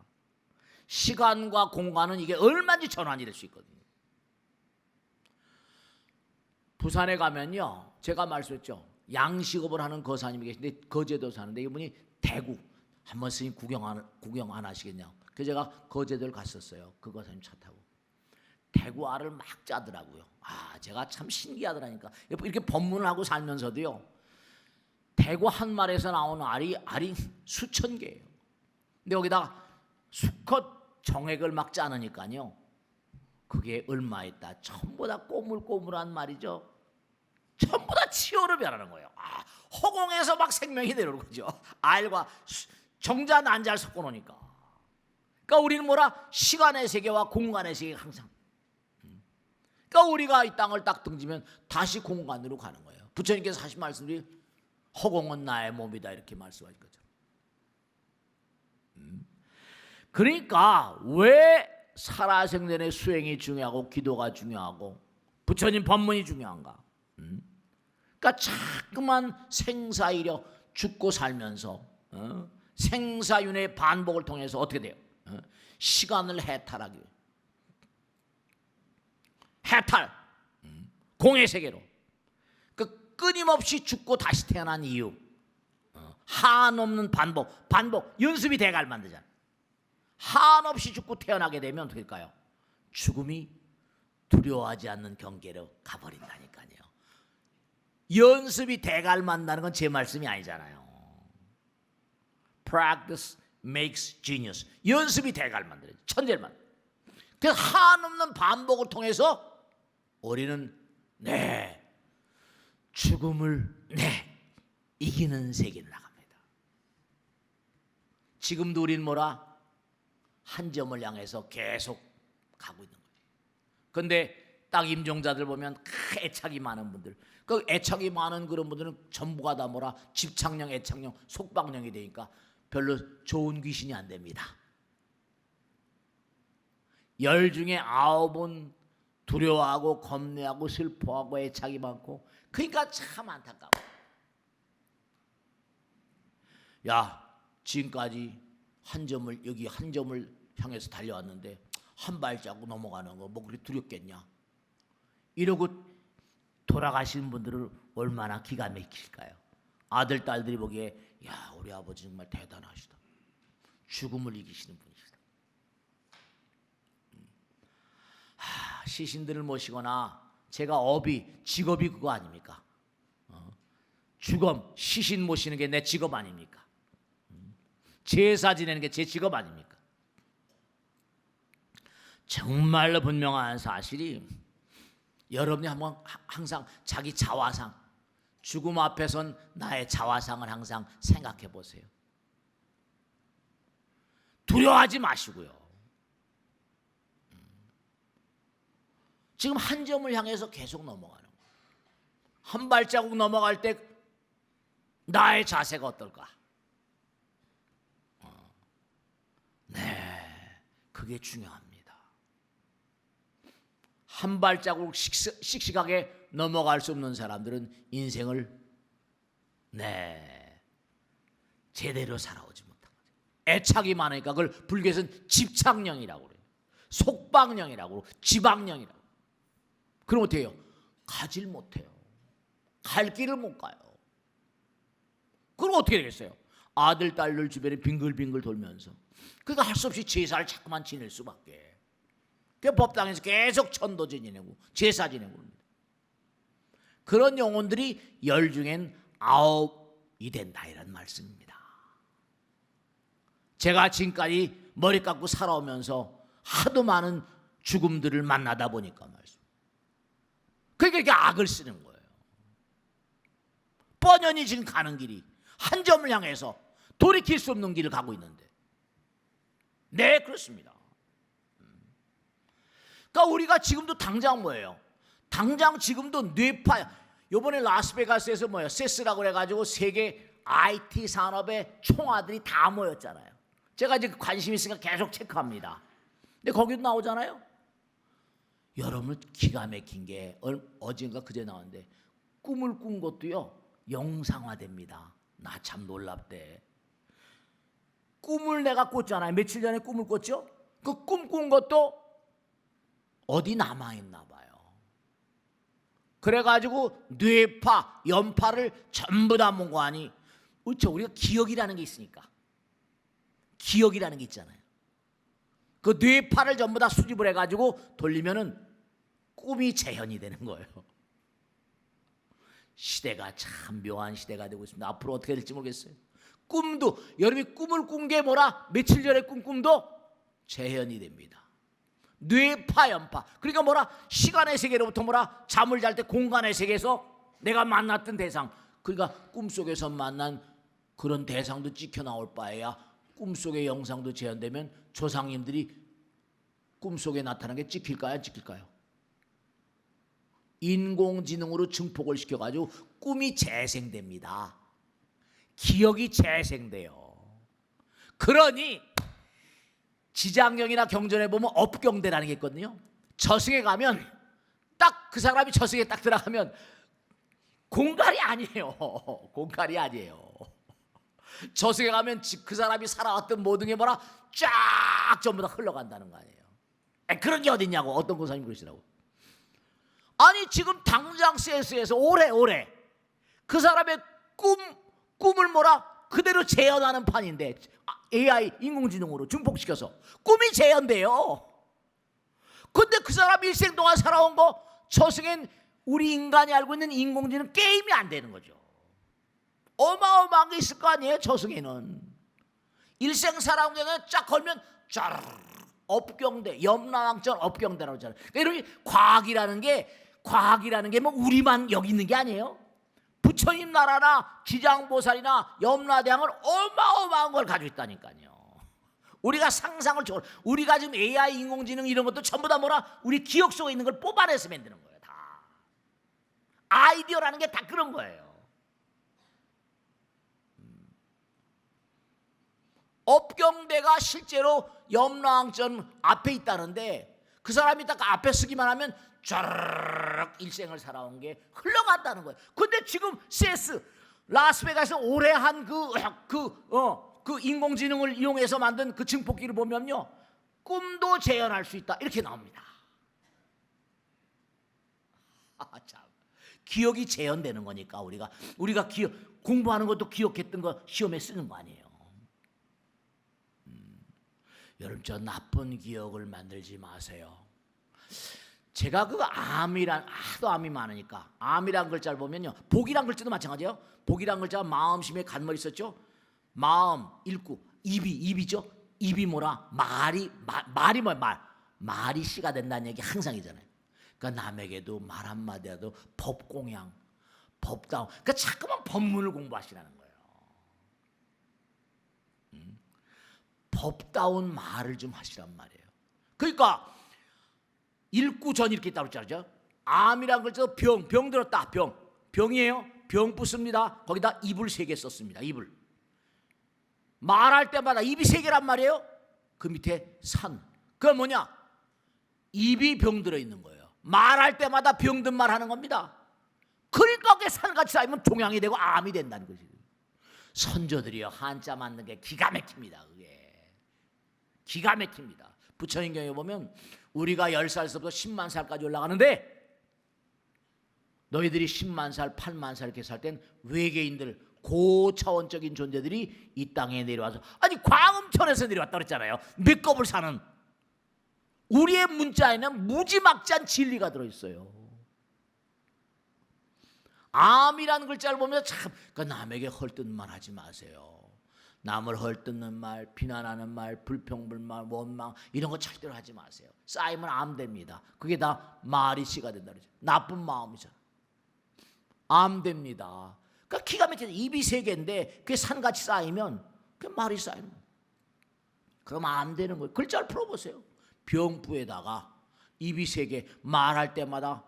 시간과 공간은 이게 얼마든지 전환이 될 수 있거든요. 부산에 가면요, 제가 말씀했죠. 양식업을 하는 거사님이 계신데 거제도 사는데 이분이 대구 한번 스님 구경 안 하시겠냐. 그래서 제가 거제도를 갔었어요. 그 거사님 차 타고 대구 알을 막 짜더라고요. 제가 참 신기하더라니까. 이렇게 법문을 하고 살면서도요, 대구 한 말에서 나오는 알이 수천 개예요. 근데 여기다가 수컷 정액을 막 짜느니까요, 그게 얼마 있다 전부 다 꼬물꼬물한 말이죠. 전부 다 치어로 변하는 거예요. 허공에서 막 생명이 내려오는 거죠. 알과 정자 난자를 섞어 놓으니까. 그러니까 우리는 뭐라? 시간의 세계와 공간의 세계가 항상. 그러니까 우리가 이 땅을 딱 등지면 다시 공간으로 가는 거예요. 부처님께서 하신 말씀들이 허공은 나의 몸이다 이렇게 말씀하신 거죠. 그러니까 왜 살아생전의 수행이 중요하고 기도가 중요하고 부처님 법문이 중요한가? 그러니까 자꾸만 생사이려 죽고 살면서 생사윤회의 반복을 통해서 어떻게 돼요? 시간을 해탈하기 위해 해탈 공의 세계로 그 끊임없이 죽고 다시 태어난 이유 한없는 반복 연습이 돼갈 만들잖아. 한없이 죽고 태어나게 되면 어떻게 될까요? 죽음이 두려워하지 않는 경계로 가버린다니까요. 연습이 돼갈 만다는 건 제 말씀이 아니잖아요. Practice makes genius. 연습이 돼갈 만들어요. 천재를 만들어요. 그래서 한없는 반복을 통해서 우리는 죽음을 이기는 세계를 나갑니다. 지금도 우리는 뭐라? 한 점을 향해서 계속 가고 있는 거예요. 그런데 딱 임종자들 보면 애착이 많은 분들, 그 애착이 많은 그런 분들은 전부가 다 뭐라? 집착령, 애착령, 속박령이 되니까 별로 좋은 귀신이 안 됩니다. 10 중에 9은 두려워하고 겁내하고 슬퍼하고 애착이 많고, 그러니까 참 안타까워. 지금까지 여기 한 점을 향해서 달려왔는데 한 발자국 넘어가는 거 뭐 그렇게 두렵겠냐? 이러고 돌아가시는 분들은 얼마나 기가 막힐까요? 아들 딸들이 보기에 우리 아버지 정말 대단하시다. 죽음을 이기시는 분이시다. 시신들을 모시거나 제가 직업이 그거 아닙니까? 죽음, 시신 모시는 게 내 직업 아닙니까? 제사 지내는 게 제 직업 아닙니까? 정말로 분명한 사실이, 여러분이 한번 항상 자기 자화상, 죽음 앞에선 나의 자화상을 항상 생각해 보세요. 두려워하지 마시고요. 지금 한 점을 향해서 계속 넘어가는 거예요. 한 발자국 넘어갈 때 나의 자세가 어떨까? 그게 중요합니다. 한 발자국 씩씩하게 넘어갈 수 없는 사람들은 인생을 제대로 살아오지 못한 거죠. 애착이 많으니까 그걸 불교에서는 집착령이라고 그래요. 속박령이라고 그러고 지방령이라고. 그럼 어떻게 해요? 가질 못해요. 갈 길을 못 가요. 그럼 어떻게 되겠어요? 아들 딸들 주변에 빙글빙글 돌면서, 그러니까 할 수 없이 제사를 자꾸만 지낼 수밖에. 그 법당에서 계속 천도 지내고 제사 지내고 그럽니다. 그런 영혼들이 열 중엔 9이 된다 이런 말씀입니다. 제가 지금까지 머리 깎고 살아오면서 하도 많은 죽음들을 만나다 보니까 말씀. 그러니까 이렇게 악을 쓰는 거예요. 뻔연히 지금 가는 길이 한 점을 향해서 돌이킬 수 없는 길을 가고 있는데, 네, 그렇습니다. 그러니까 우리가 지금도 당장 뭐예요? 당장 지금도 뇌파, 요번에 라스베가스에서 뭐예요? 세스라고 그래가지고 세계 IT 산업의 총아들이 다 모였잖아요. 제가 이제 관심 있으니까 계속 체크합니다. 근데 거기도 나오잖아요. 여러분 기가 막힌 게 어젠가 그제 나왔는데, 꿈을 꾼 것도요 영상화됩니다. 나 참 놀랍대. 꿈을 내가 꿨잖아요. 며칠 전에 꿈을 꿨죠. 그 꿈 꾼 것도 어디 남아있나 봐요. 그래가지고 뇌파, 연파를 전부 다 몽고하니, 그렇죠. 우리가 기억이라는 게 있으니까, 기억이라는 게 있잖아요. 그 뇌파를 전부 다 수집을 해가지고 돌리면은 꿈이 재현이 되는 거예요. 시대가 참 묘한 시대가 되고 있습니다. 앞으로 어떻게 될지 모르겠어요. 꿈도, 여러분이 꿈을 꾼 게 뭐라, 며칠 전에 꾼 꿈도 재현이 됩니다. 뇌파, 연파. 그러니까 뭐라, 시간의 세계로부터 뭐라, 잠을 잘 때 공간의 세계에서 내가 만났던 대상, 그러니까 꿈속에서 만난 그런 대상도 찍혀 나올 바에야 꿈속의 영상도 재현되면 조상님들이 꿈속에 나타난 게 찍힐까요? 안 찍힐까요? 인공지능으로 증폭을 시켜가지고 꿈이 재생됩니다. 기억이 재생돼요. 그러니 지장경이나 경전에 보면 업경대라는 게 있거든요. 저승에 가면 딱 그 사람이 저승에 딱 들어가면 공갈이 아니에요. 공갈이 아니에요. 저승에 가면 그 사람이 살아왔던 모든 게 뭐라 쫙 전부 다 흘러간다는 거 아니에요. 그런 게 어딨냐고. 어떤 권사님 그러시라고. 아니 지금 당장 센스에서 오래 그 사람의 꿈을 뭐라 그대로 재현하는 판인데, AI 인공지능으로 증폭시켜서 꿈이 재현돼요. 근데 그 사람이 일생 동안 살아온 거 저승엔 우리 인간이 알고 있는 인공지능 게임이 안 되는 거죠. 어마어마한 게 있을 거 아니에요. 저승에는 일생 살아온 게 쫙 걸면 쫙 업경대, 염라왕전 업경대라고 하잖아요. 그러니까 이런 과학이라는 게 뭐 우리만 여기 있는 게 아니에요. 부처님 나라나 지장보살이나 염라대왕은 어마어마한 걸 가지고 있다니까요. 우리가 상상을 초월, 우리가 지금 AI 인공지능 이런 것도 전부 다 뭐라, 우리 기억 속에 있는 걸 뽑아내서 만드는 거예요. 다 아이디어라는 게 다 그런 거예요. 업경대가 실제로 염라왕전 앞에 있다는데, 그 사람이 딱 앞에 서기만 하면 쫙 일생을 살아온 게 흘러간다는 거예요. 근데 지금 CS 라스베가스에서 오래 한 그 인공지능을 이용해서 만든 그 증폭기를 보면요, 꿈도 재현할 수 있다 이렇게 나옵니다. 참, 기억이 재현되는 거니까 우리가 기억, 공부하는 것도 기억했던 거 시험에 쓰는 거 아니에요. 여러분 저 나쁜 기억을 만들지 마세요. 제가 그 암이란, 하도 암이 많으니까 암이란 글자를 보면요, 복이란 글자도 마찬가지예요. 복이란 글자가 마음심에 간머리 있었죠. 마음 읽고 입이죠. 입이 뭐라, 말이 뭐야, 말이 씨가 된다는 얘기 항상 있잖아요. 그러니까 남에게도 말 한마디 해도 법공양, 법다운, 그러니까 자꾸만 법문을 공부하시라는 거예요. 법다운 말을 좀 하시란 말이에요. 그러니까 읽고 전 이렇게 있다고 했잖아요. 암이란 글자도 병 들었다. 병이에요. 병 붙습니다. 거기다 입을 3개 썼습니다. 입을 말할 때마다 입이 3개란 말이에요. 그 밑에 산, 그건 뭐냐, 입이 병 들어 있는 거예요. 말할 때마다 병든 말 하는 겁니다. 그러니까 그게 산같이 쌓이면 종양이 되고 암이 된다는 거지. 선조들이요, 한자 맞는 게 기가 막힙니다. 그게 기가 막힙니다. 부처님 경에 보면 우리가 10살서부터 10만 살까지 올라가는데, 너희들이 10만 살, 8만 살 이렇게 살 땐 외계인들, 고차원적인 존재들이 이 땅에 내려와서, 아니 광음천에서 내려왔다 그랬잖아요. 몇 겁을 사는 우리의 문자에는 무지막지한 진리가 들어있어요. 암이라는 글자를 보면서 참 남에게 헐뜯는 말 하지 마세요. 남을 헐뜯는 말, 비난하는 말, 불평불만, 원망 이런 거 절대로 하지 마세요. 쌓이면 암 됩니다. 그게 다 말이 씨가 된다 그러죠. 나쁜 마음이잖아. 암 됩니다. 그러니까 기가 막혀서 입이 세 개인데 그게 산같이 쌓이면 그 말이 쌓이는 거예요. 그럼 암 되는 거예요. 글자를 풀어보세요. 병부에다가 입이 세 개, 말할 때마다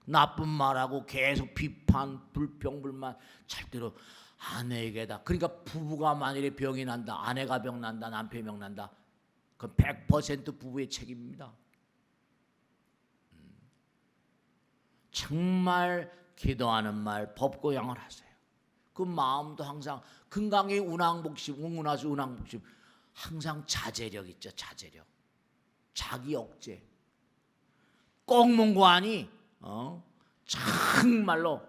나쁜 말하고 계속 비판, 불평불만 절대로 아내에게다. 그러니까 부부가 만일에 병이 난다, 아내가 병 난다, 남편이 병 난다, 그건 100% 부부의 책임입니다. 정말 기도하는 말, 법고양을 하세요. 그 마음도 항상 건강의 운항복심, 운하수 운항복심, 항상 자제력 있죠. 자제력, 자기 억제. 꽁문고하니 정말로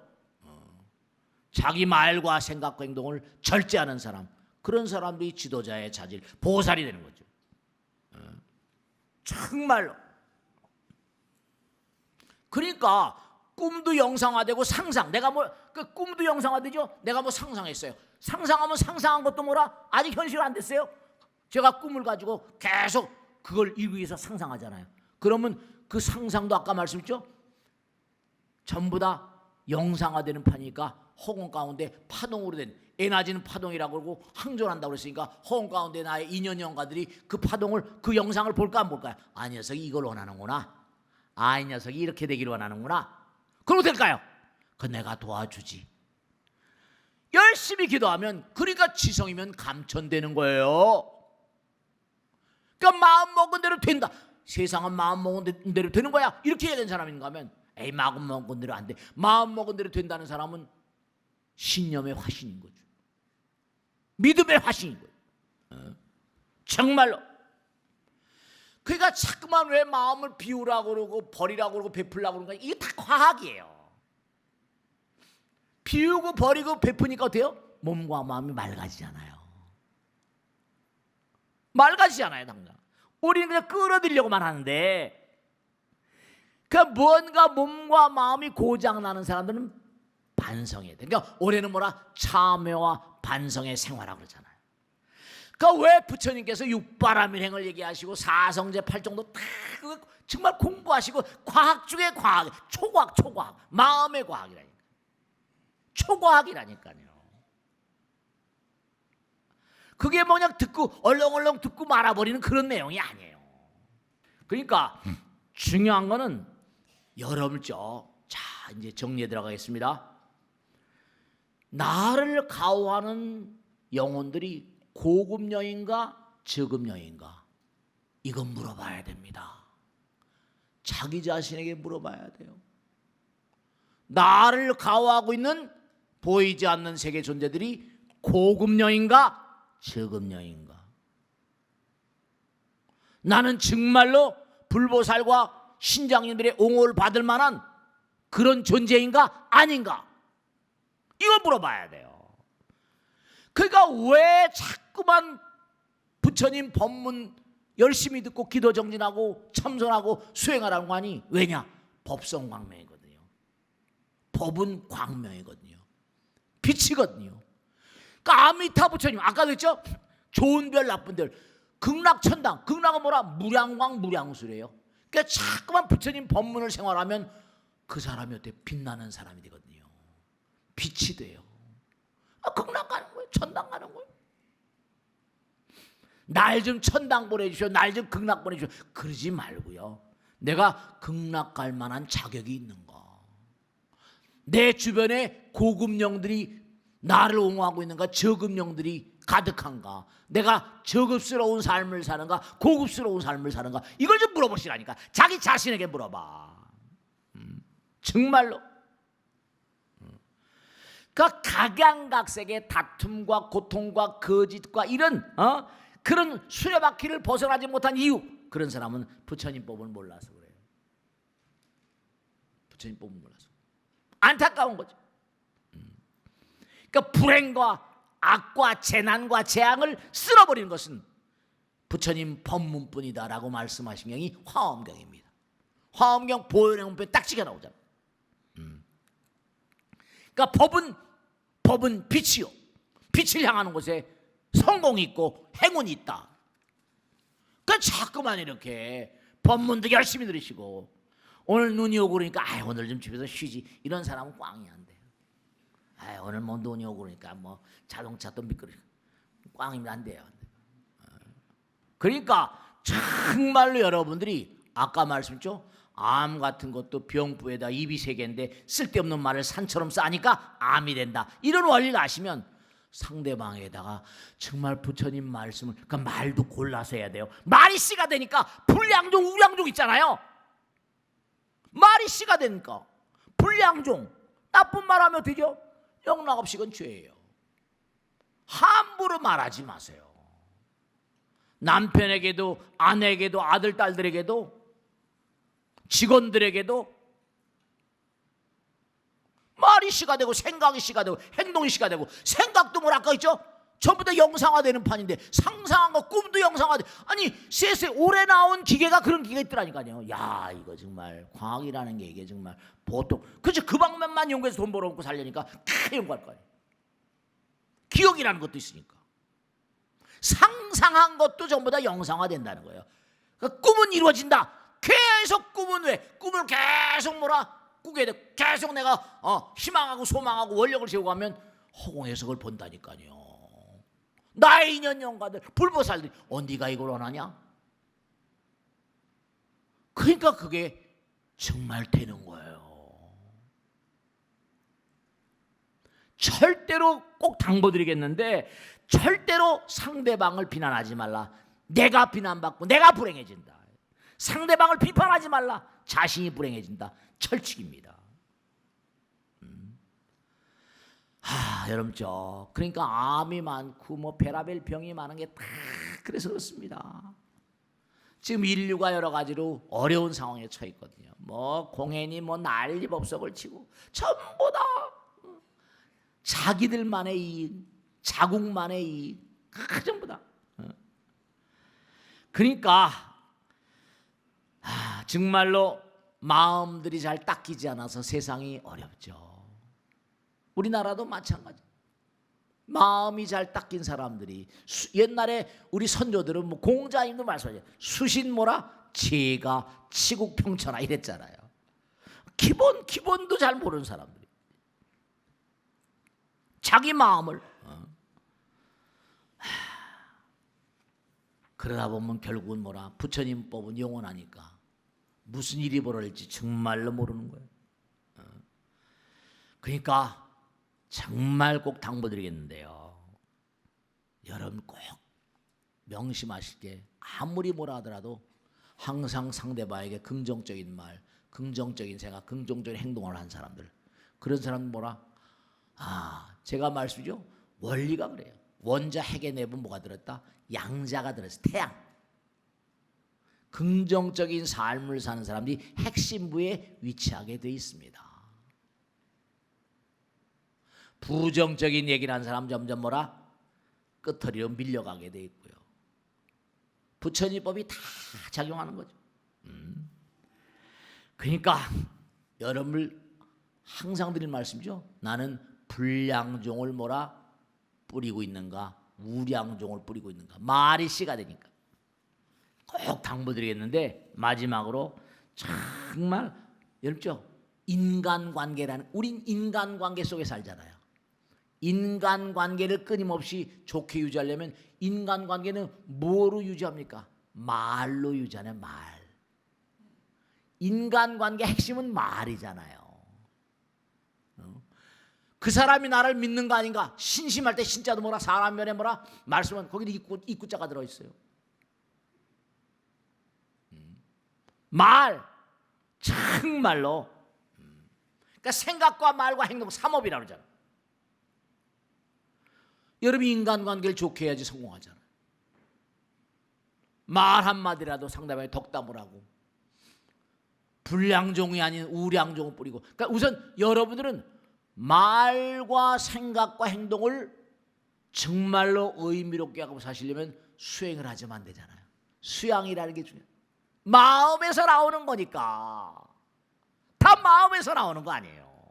자기 말과 생각과 행동을 절제하는 사람, 그런 사람들이 지도자의 자질, 보살이 되는 거죠. 정말로. 그러니까 꿈도 영상화되고 상상, 내가 그 꿈도 영상화되죠. 내가 상상했어요. 상상하면 상상한 것도 아직 현실 안 됐어요. 제가 꿈을 가지고 계속 그걸 이루기 위해서 상상하잖아요. 그러면 그 상상도 아까 말씀했죠. 전부 다 영상화되는 판이니까 허공 가운데 파동으로 된, 에너지는 파동이라고 그러고 항존한다고 그랬으니까 허공 가운데 나의 인연 영가들이 그 파동을, 그 영상을 볼까 안 볼까요? 아, 이 녀석이 이걸 원하는구나. 아, 이 녀석이 이렇게 되기를 원하는구나. 그러면 될까요? 그 내가 도와주지. 열심히 기도하면, 그러니까 지성이면 감천되는 거예요. 그러니까 마음 먹은 대로 된다. 세상은 마음 먹은 대로 되는 거야. 이렇게 해야 되는 사람인가 하면, 에이, 마음 먹은 대로 안 돼. 마음 먹은 대로 된다는 사람은 신념의 화신인 거죠. 믿음의 화신인 거예요. 정말로. 그러니까 자꾸만 왜 마음을 비우라고 그러고 버리라고 그러고 베풀라고 그러는가? 이게 다 과학이에요. 비우고 버리고 베푸니까 어때요? 몸과 마음이 맑아지잖아요. 맑아지잖아요, 당장. 우리는 그냥 끌어들이려고만 하는데, 그러니까 뭔가 몸과 마음이 고장나는 사람들은 반성해야 돼. 그러니까 올해는 참회와 반성의 생활하고 그러잖아요. 그러니까 왜 부처님께서 육바라밀행을 얘기하시고 사성제 8정도 다 정말 공부하시고, 과학 중에 과학, 초과학, 마음의 과학이라니까. 초과학이라니까요. 그게 뭐냐, 듣고 얼렁얼렁 듣고 말아버리는 그런 내용이 아니에요. 그러니까 중요한 거는 여러분죠. 자, 이제 정리해 들어가겠습니다. 나를 가호하는 영혼들이 고급 여인가 저급 여인가, 이건 물어봐야 됩니다. 자기 자신에게 물어봐야 돼요. 나를 가호하고 있는 보이지 않는 세계 존재들이 고급 여인가 저급 여인가. 나는 정말로 불보살과 신장님들의 옹호를 받을 만한 그런 존재인가 아닌가, 이걸 물어봐야 돼요. 그러니까 왜 자꾸만 부처님 법문 열심히 듣고 기도 정진하고 참선하고 수행하라고 하니? 왜냐? 법성 광명이거든요. 법은 광명이거든요. 빛이거든요. 그러니까 아미타 부처님, 아까 그랬죠? 좋은 별 나쁜 별, 극락천당, 극락은 무량광 무량수래요. 그러니까 자꾸만 부처님 법문을 생활하면 그 사람이 어때? 빛나는 사람이 되거든요. 빛이 돼요. 극락 가는 거예요. 천당 가는 거예요. 날 좀 천당 보내주시오, 날 좀 극락 보내주시오, 그러지 말고요. 내가 극락 갈 만한 자격이 있는가, 내 주변에 고급 영들이 나를 옹호하고 있는가, 저급 영들이 가득한가, 내가 저급스러운 삶을 사는가 고급스러운 삶을 사는가, 이걸 좀 물어보시라니까. 자기 자신에게 물어봐. 정말로. 그러니까 각양각색의 다툼과 고통과 거짓과 이런 그런 수레바퀴를 벗어나지 못한 이유, 그런 사람은 부처님 법을 몰라서 그래요. 부처님 법을 몰라서. 안타까운 거죠. 그러니까 불행과 악과 재난과 재앙을 쓸어버리는 것은 부처님 법문뿐이다라고 말씀하신 경이 화엄경입니다. 화엄경 보현의 문편에 딱 찍어 나오잖아. 그러니까 법은 빛이요. 빛을 향하는 곳에 성공이 있고 행운이 있다. 그러니까 자꾸만 이렇게 법문도 열심히 들으시고 오늘 눈이 오고 그러니까 오늘 좀 집에서 쉬지 이런 사람은 꽝이 안 돼요. 오늘 뭐 눈이 오고 그러니까 뭐 자동차도 미끄러지고 꽝이면 안 돼요. 그러니까 정말로 여러분들이 아까 말씀했죠. 암 같은 것도 병부에다 입이 세 개인데 쓸데없는 말을 산처럼 싸니까 암이 된다. 이런 원리를 아시면 상대방에다가 정말 부처님 말씀을 그 말도 골라서 해야 돼요. 말이 씨가 되니까 불량종 우량종 있잖아요. 말이 씨가 되니까 불량종 나쁜 말하면 되죠. 영락없이건 죄예요. 함부로 말하지 마세요. 남편에게도 아내에게도 아들 딸들에게도 직원들에게도 말이 씨가 되고 생각이 씨가 되고 행동이 씨가 되고 생각도 뭘 아까 있죠? 전부 다 영상화되는 판인데 상상한 거 꿈도 영상화돼. 아니 세상에 올해 나온 기계가 그런 기계가 있더라니까요. 야 이거 정말 과학이라는 게 이게 정말 보통 그렇죠. 그 방면만 연구해서 돈 벌어먹고 살려니까 다 연구할 거예요. 기억이라는 것도 있으니까 상상한 것도 전부 다 영상화된다는 거예요. 그러니까 꿈은 이루어진다. 계속 꿈은 왜? 꿈을 계속 꾸게 돼. 계속 내가 희망하고 소망하고 원력을 세우고 하면 허공에서 그걸 본다니까요. 나의 인연 영가들 불보살들이 네가 이걸 원하냐? 그러니까 그게 정말 되는 거예요. 절대로 꼭 당부드리겠는데 절대로 상대방을 비난하지 말라. 내가 비난받고 내가 불행해진다. 상대방을 비판하지 말라. 자신이 불행해진다. 철칙입니다. 여러분 그러니까 암이 많고 뭐 베라벨 병이 많은 게 다 그래서 그렇습니다. 지금 인류가 여러 가지로 어려운 상황에 처해 있거든요. 뭐 공연이 뭐 난리법석을 치고 전부 다 자기들만의 이익, 자국만의 이익, 전부 다. 그러니까 정말로 마음들이 잘 닦이지 않아서 세상이 어렵죠. 우리나라도 마찬가지. 마음이 잘 닦인 사람들이 옛날에 우리 선조들은 뭐 공자님도 말씀하셨죠. 수신 뭐라 제가 치국평천하 이랬잖아요. 기본도 잘 모르는 사람들이 자기 마음을 그러다 보면 결국은 뭐라 부처님 법은 영원하니까 무슨 일이 벌어질지 정말로 모르는 거예요. 그러니까 정말 꼭 당부드리겠는데요. 여러분 꼭 명심하실 게 아무리 뭐라 하더라도 항상 상대방에게 긍정적인 말, 긍정적인 생각, 긍정적인 행동을 한 사람들 그런 사람은 뭐라? 제가 말씀이죠. 원리가 그래요. 원자 핵의 내분 뭐가 들었다? 양자가 들었어. 태양. 긍정적인 삶을 사는 사람들이 핵심부에 위치하게 되어 있습니다. 부정적인 얘기를 하는 사람 점점 뭐라? 끄트리로 밀려가게 되어 있고요. 부처님법이 다 작용하는 거죠. 그러니까 여러분을 항상 드릴 말씀이죠. 나는 불량종을 뭐라? 뿌리고 있는가? 우량종을 뿌리고 있는가? 말이 씨가 되니까 꼭 당부드리겠는데 마지막으로 정말 여러분 인간관계라는 우린 인간관계 속에 살잖아요. 인간관계를 끊임없이 좋게 유지하려면 인간관계는 뭐로 유지합니까? 말로 유지하는 말. 인간관계 핵심은 말이잖아요. 그 사람이 나를 믿는 거 아닌가? 신심할 때 신자도 뭐라 사람 면에 뭐라 말씀은 거기도 입구자가 들어있어요. 말 정말로 그러니까 생각과 말과 행동 삼업이라고 그러잖아요. 여러분이 인간관계를 좋게 해야지 성공하잖아요. 말 한마디라도 상대방에 덕담을 하고 불량종이 아닌 우량종을 뿌리고 그러니까 우선 여러분들은 말과 생각과 행동을 정말로 의미롭게 하고 사시려면 수행을 하지만 안 되잖아요. 수양이라는 게 중요해요. 마음에서 나오는 거니까. 다 마음에서 나오는 거 아니에요.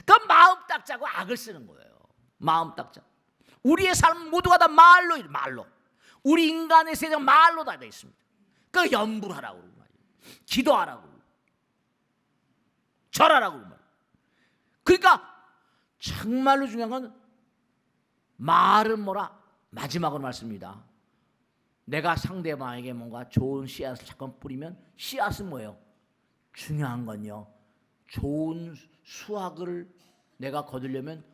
그러니까 마음 닦자고 악을 쓰는 거예요. 마음 닦자. 우리의 삶 모두가 다 말로. 우리 인간의 세상 말로 다 되어 있습니다. 그러니까 염불하라고 그러고 말이에요. 기도하라고, 절하라고 그러고 말이에요. 그러니까 정말로 중요한 건 말은 뭐라? 마지막으로 말씀입니다. 내가 상대방에게 뭔가 좋은 씨앗을 잠깐 뿌리면 씨앗은 뭐예요? 중요한 건요, 좋은 수확을 내가 거두려면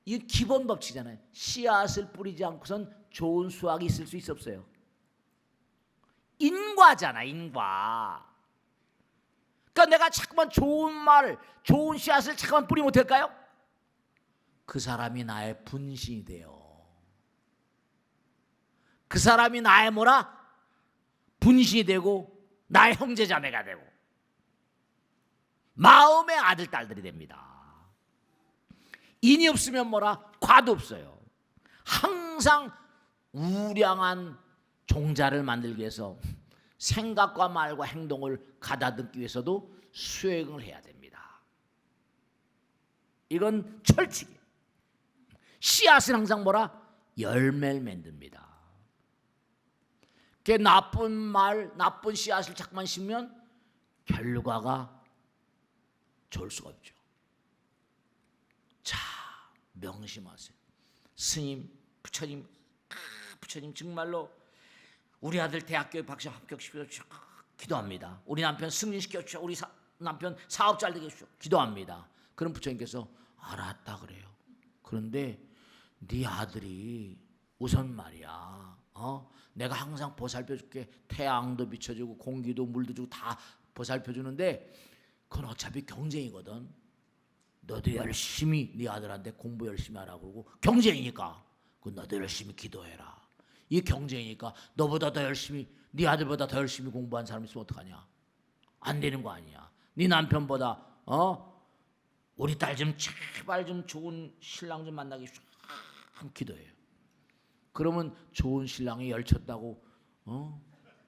이 기본 법칙이잖아요. 씨앗을 뿌리지 않고선 좋은 수확이 있을 수 있어 없어요? 인과잖아, 인과. 그러니까 내가 자꾸만 좋은 말을, 좋은 씨앗을 자꾸만 뿌리면 어떨까요? 그 사람이 나의 분신이 돼요. 그 사람이 나의 뭐라? 분신이 되고 나의 형제자매가 되고 마음의 아들 딸들이 됩니다. 인이 없으면 뭐라? 과도 없어요. 항상 우량한 종자를 만들기 위해서 생각과 말과 행동을 가다듬기 위해서도 수행을 해야 됩니다. 이건 철칙이에요. 씨앗은 항상 뭐라? 열매를 만듭니다. 그 나쁜 말, 나쁜 씨앗을 자꾸만 심으면 결과가 좋을 수가 없죠. 자, 명심하세요. 스님, 부처님, 부처님 정말로 우리 아들 대학교에 박사 합격시켜주십시오. 기도합니다. 우리 남편 승진시켜주십시오. 우리 남편 사업 잘 되게 해주십시오. 기도합니다. 그럼 부처님께서 알았다 그래요. 그런데 네 아들이 우선 말이야, 내가 항상 보살펴줄게. 태양도 비춰주고 공기도 물도 주고 다 보살펴주는데 그건 어차피 경쟁이거든. 너도 열심히 네 아들한테 공부 열심히 하라고 그러고, 경쟁이니까 그 너도 열심히 기도해라. 이 경쟁이니까 너보다 더 열심히, 네 아들보다 더 열심히 공부한 사람이 있으면 어떡하냐? 안 되는 거 아니야. 네 남편보다 우리 딸 좀 제발 좀 좋은 신랑 좀 만나게 좀 기도해요. 그러면 좋은 신랑이 열쳤다고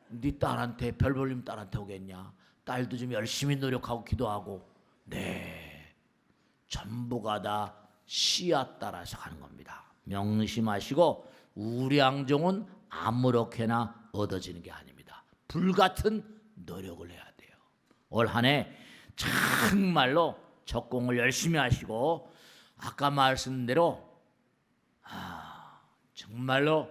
네 딸한테, 별 볼림 딸한테 오겠냐? 딸도 좀 열심히 노력하고 기도하고. 네, 전부가 다 씨앗 따라서 가는 겁니다. 명심하시고 우량종은 아무렇게나 얻어지는 게 아닙니다. 불같은 노력을 해야 돼요. 올 한 해 정말로 적공을 열심히 하시고 아까 말씀드린 대로 정말로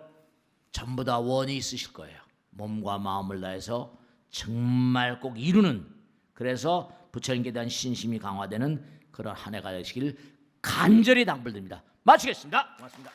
전부 다 원이 있으실 거예요. 몸과 마음을 다해서 정말 꼭 이루는, 그래서 부처님께 대한 신심이 강화되는 그런 한 해가 되시길 간절히 당부드립니다. 마치겠습니다. 고맙습니다.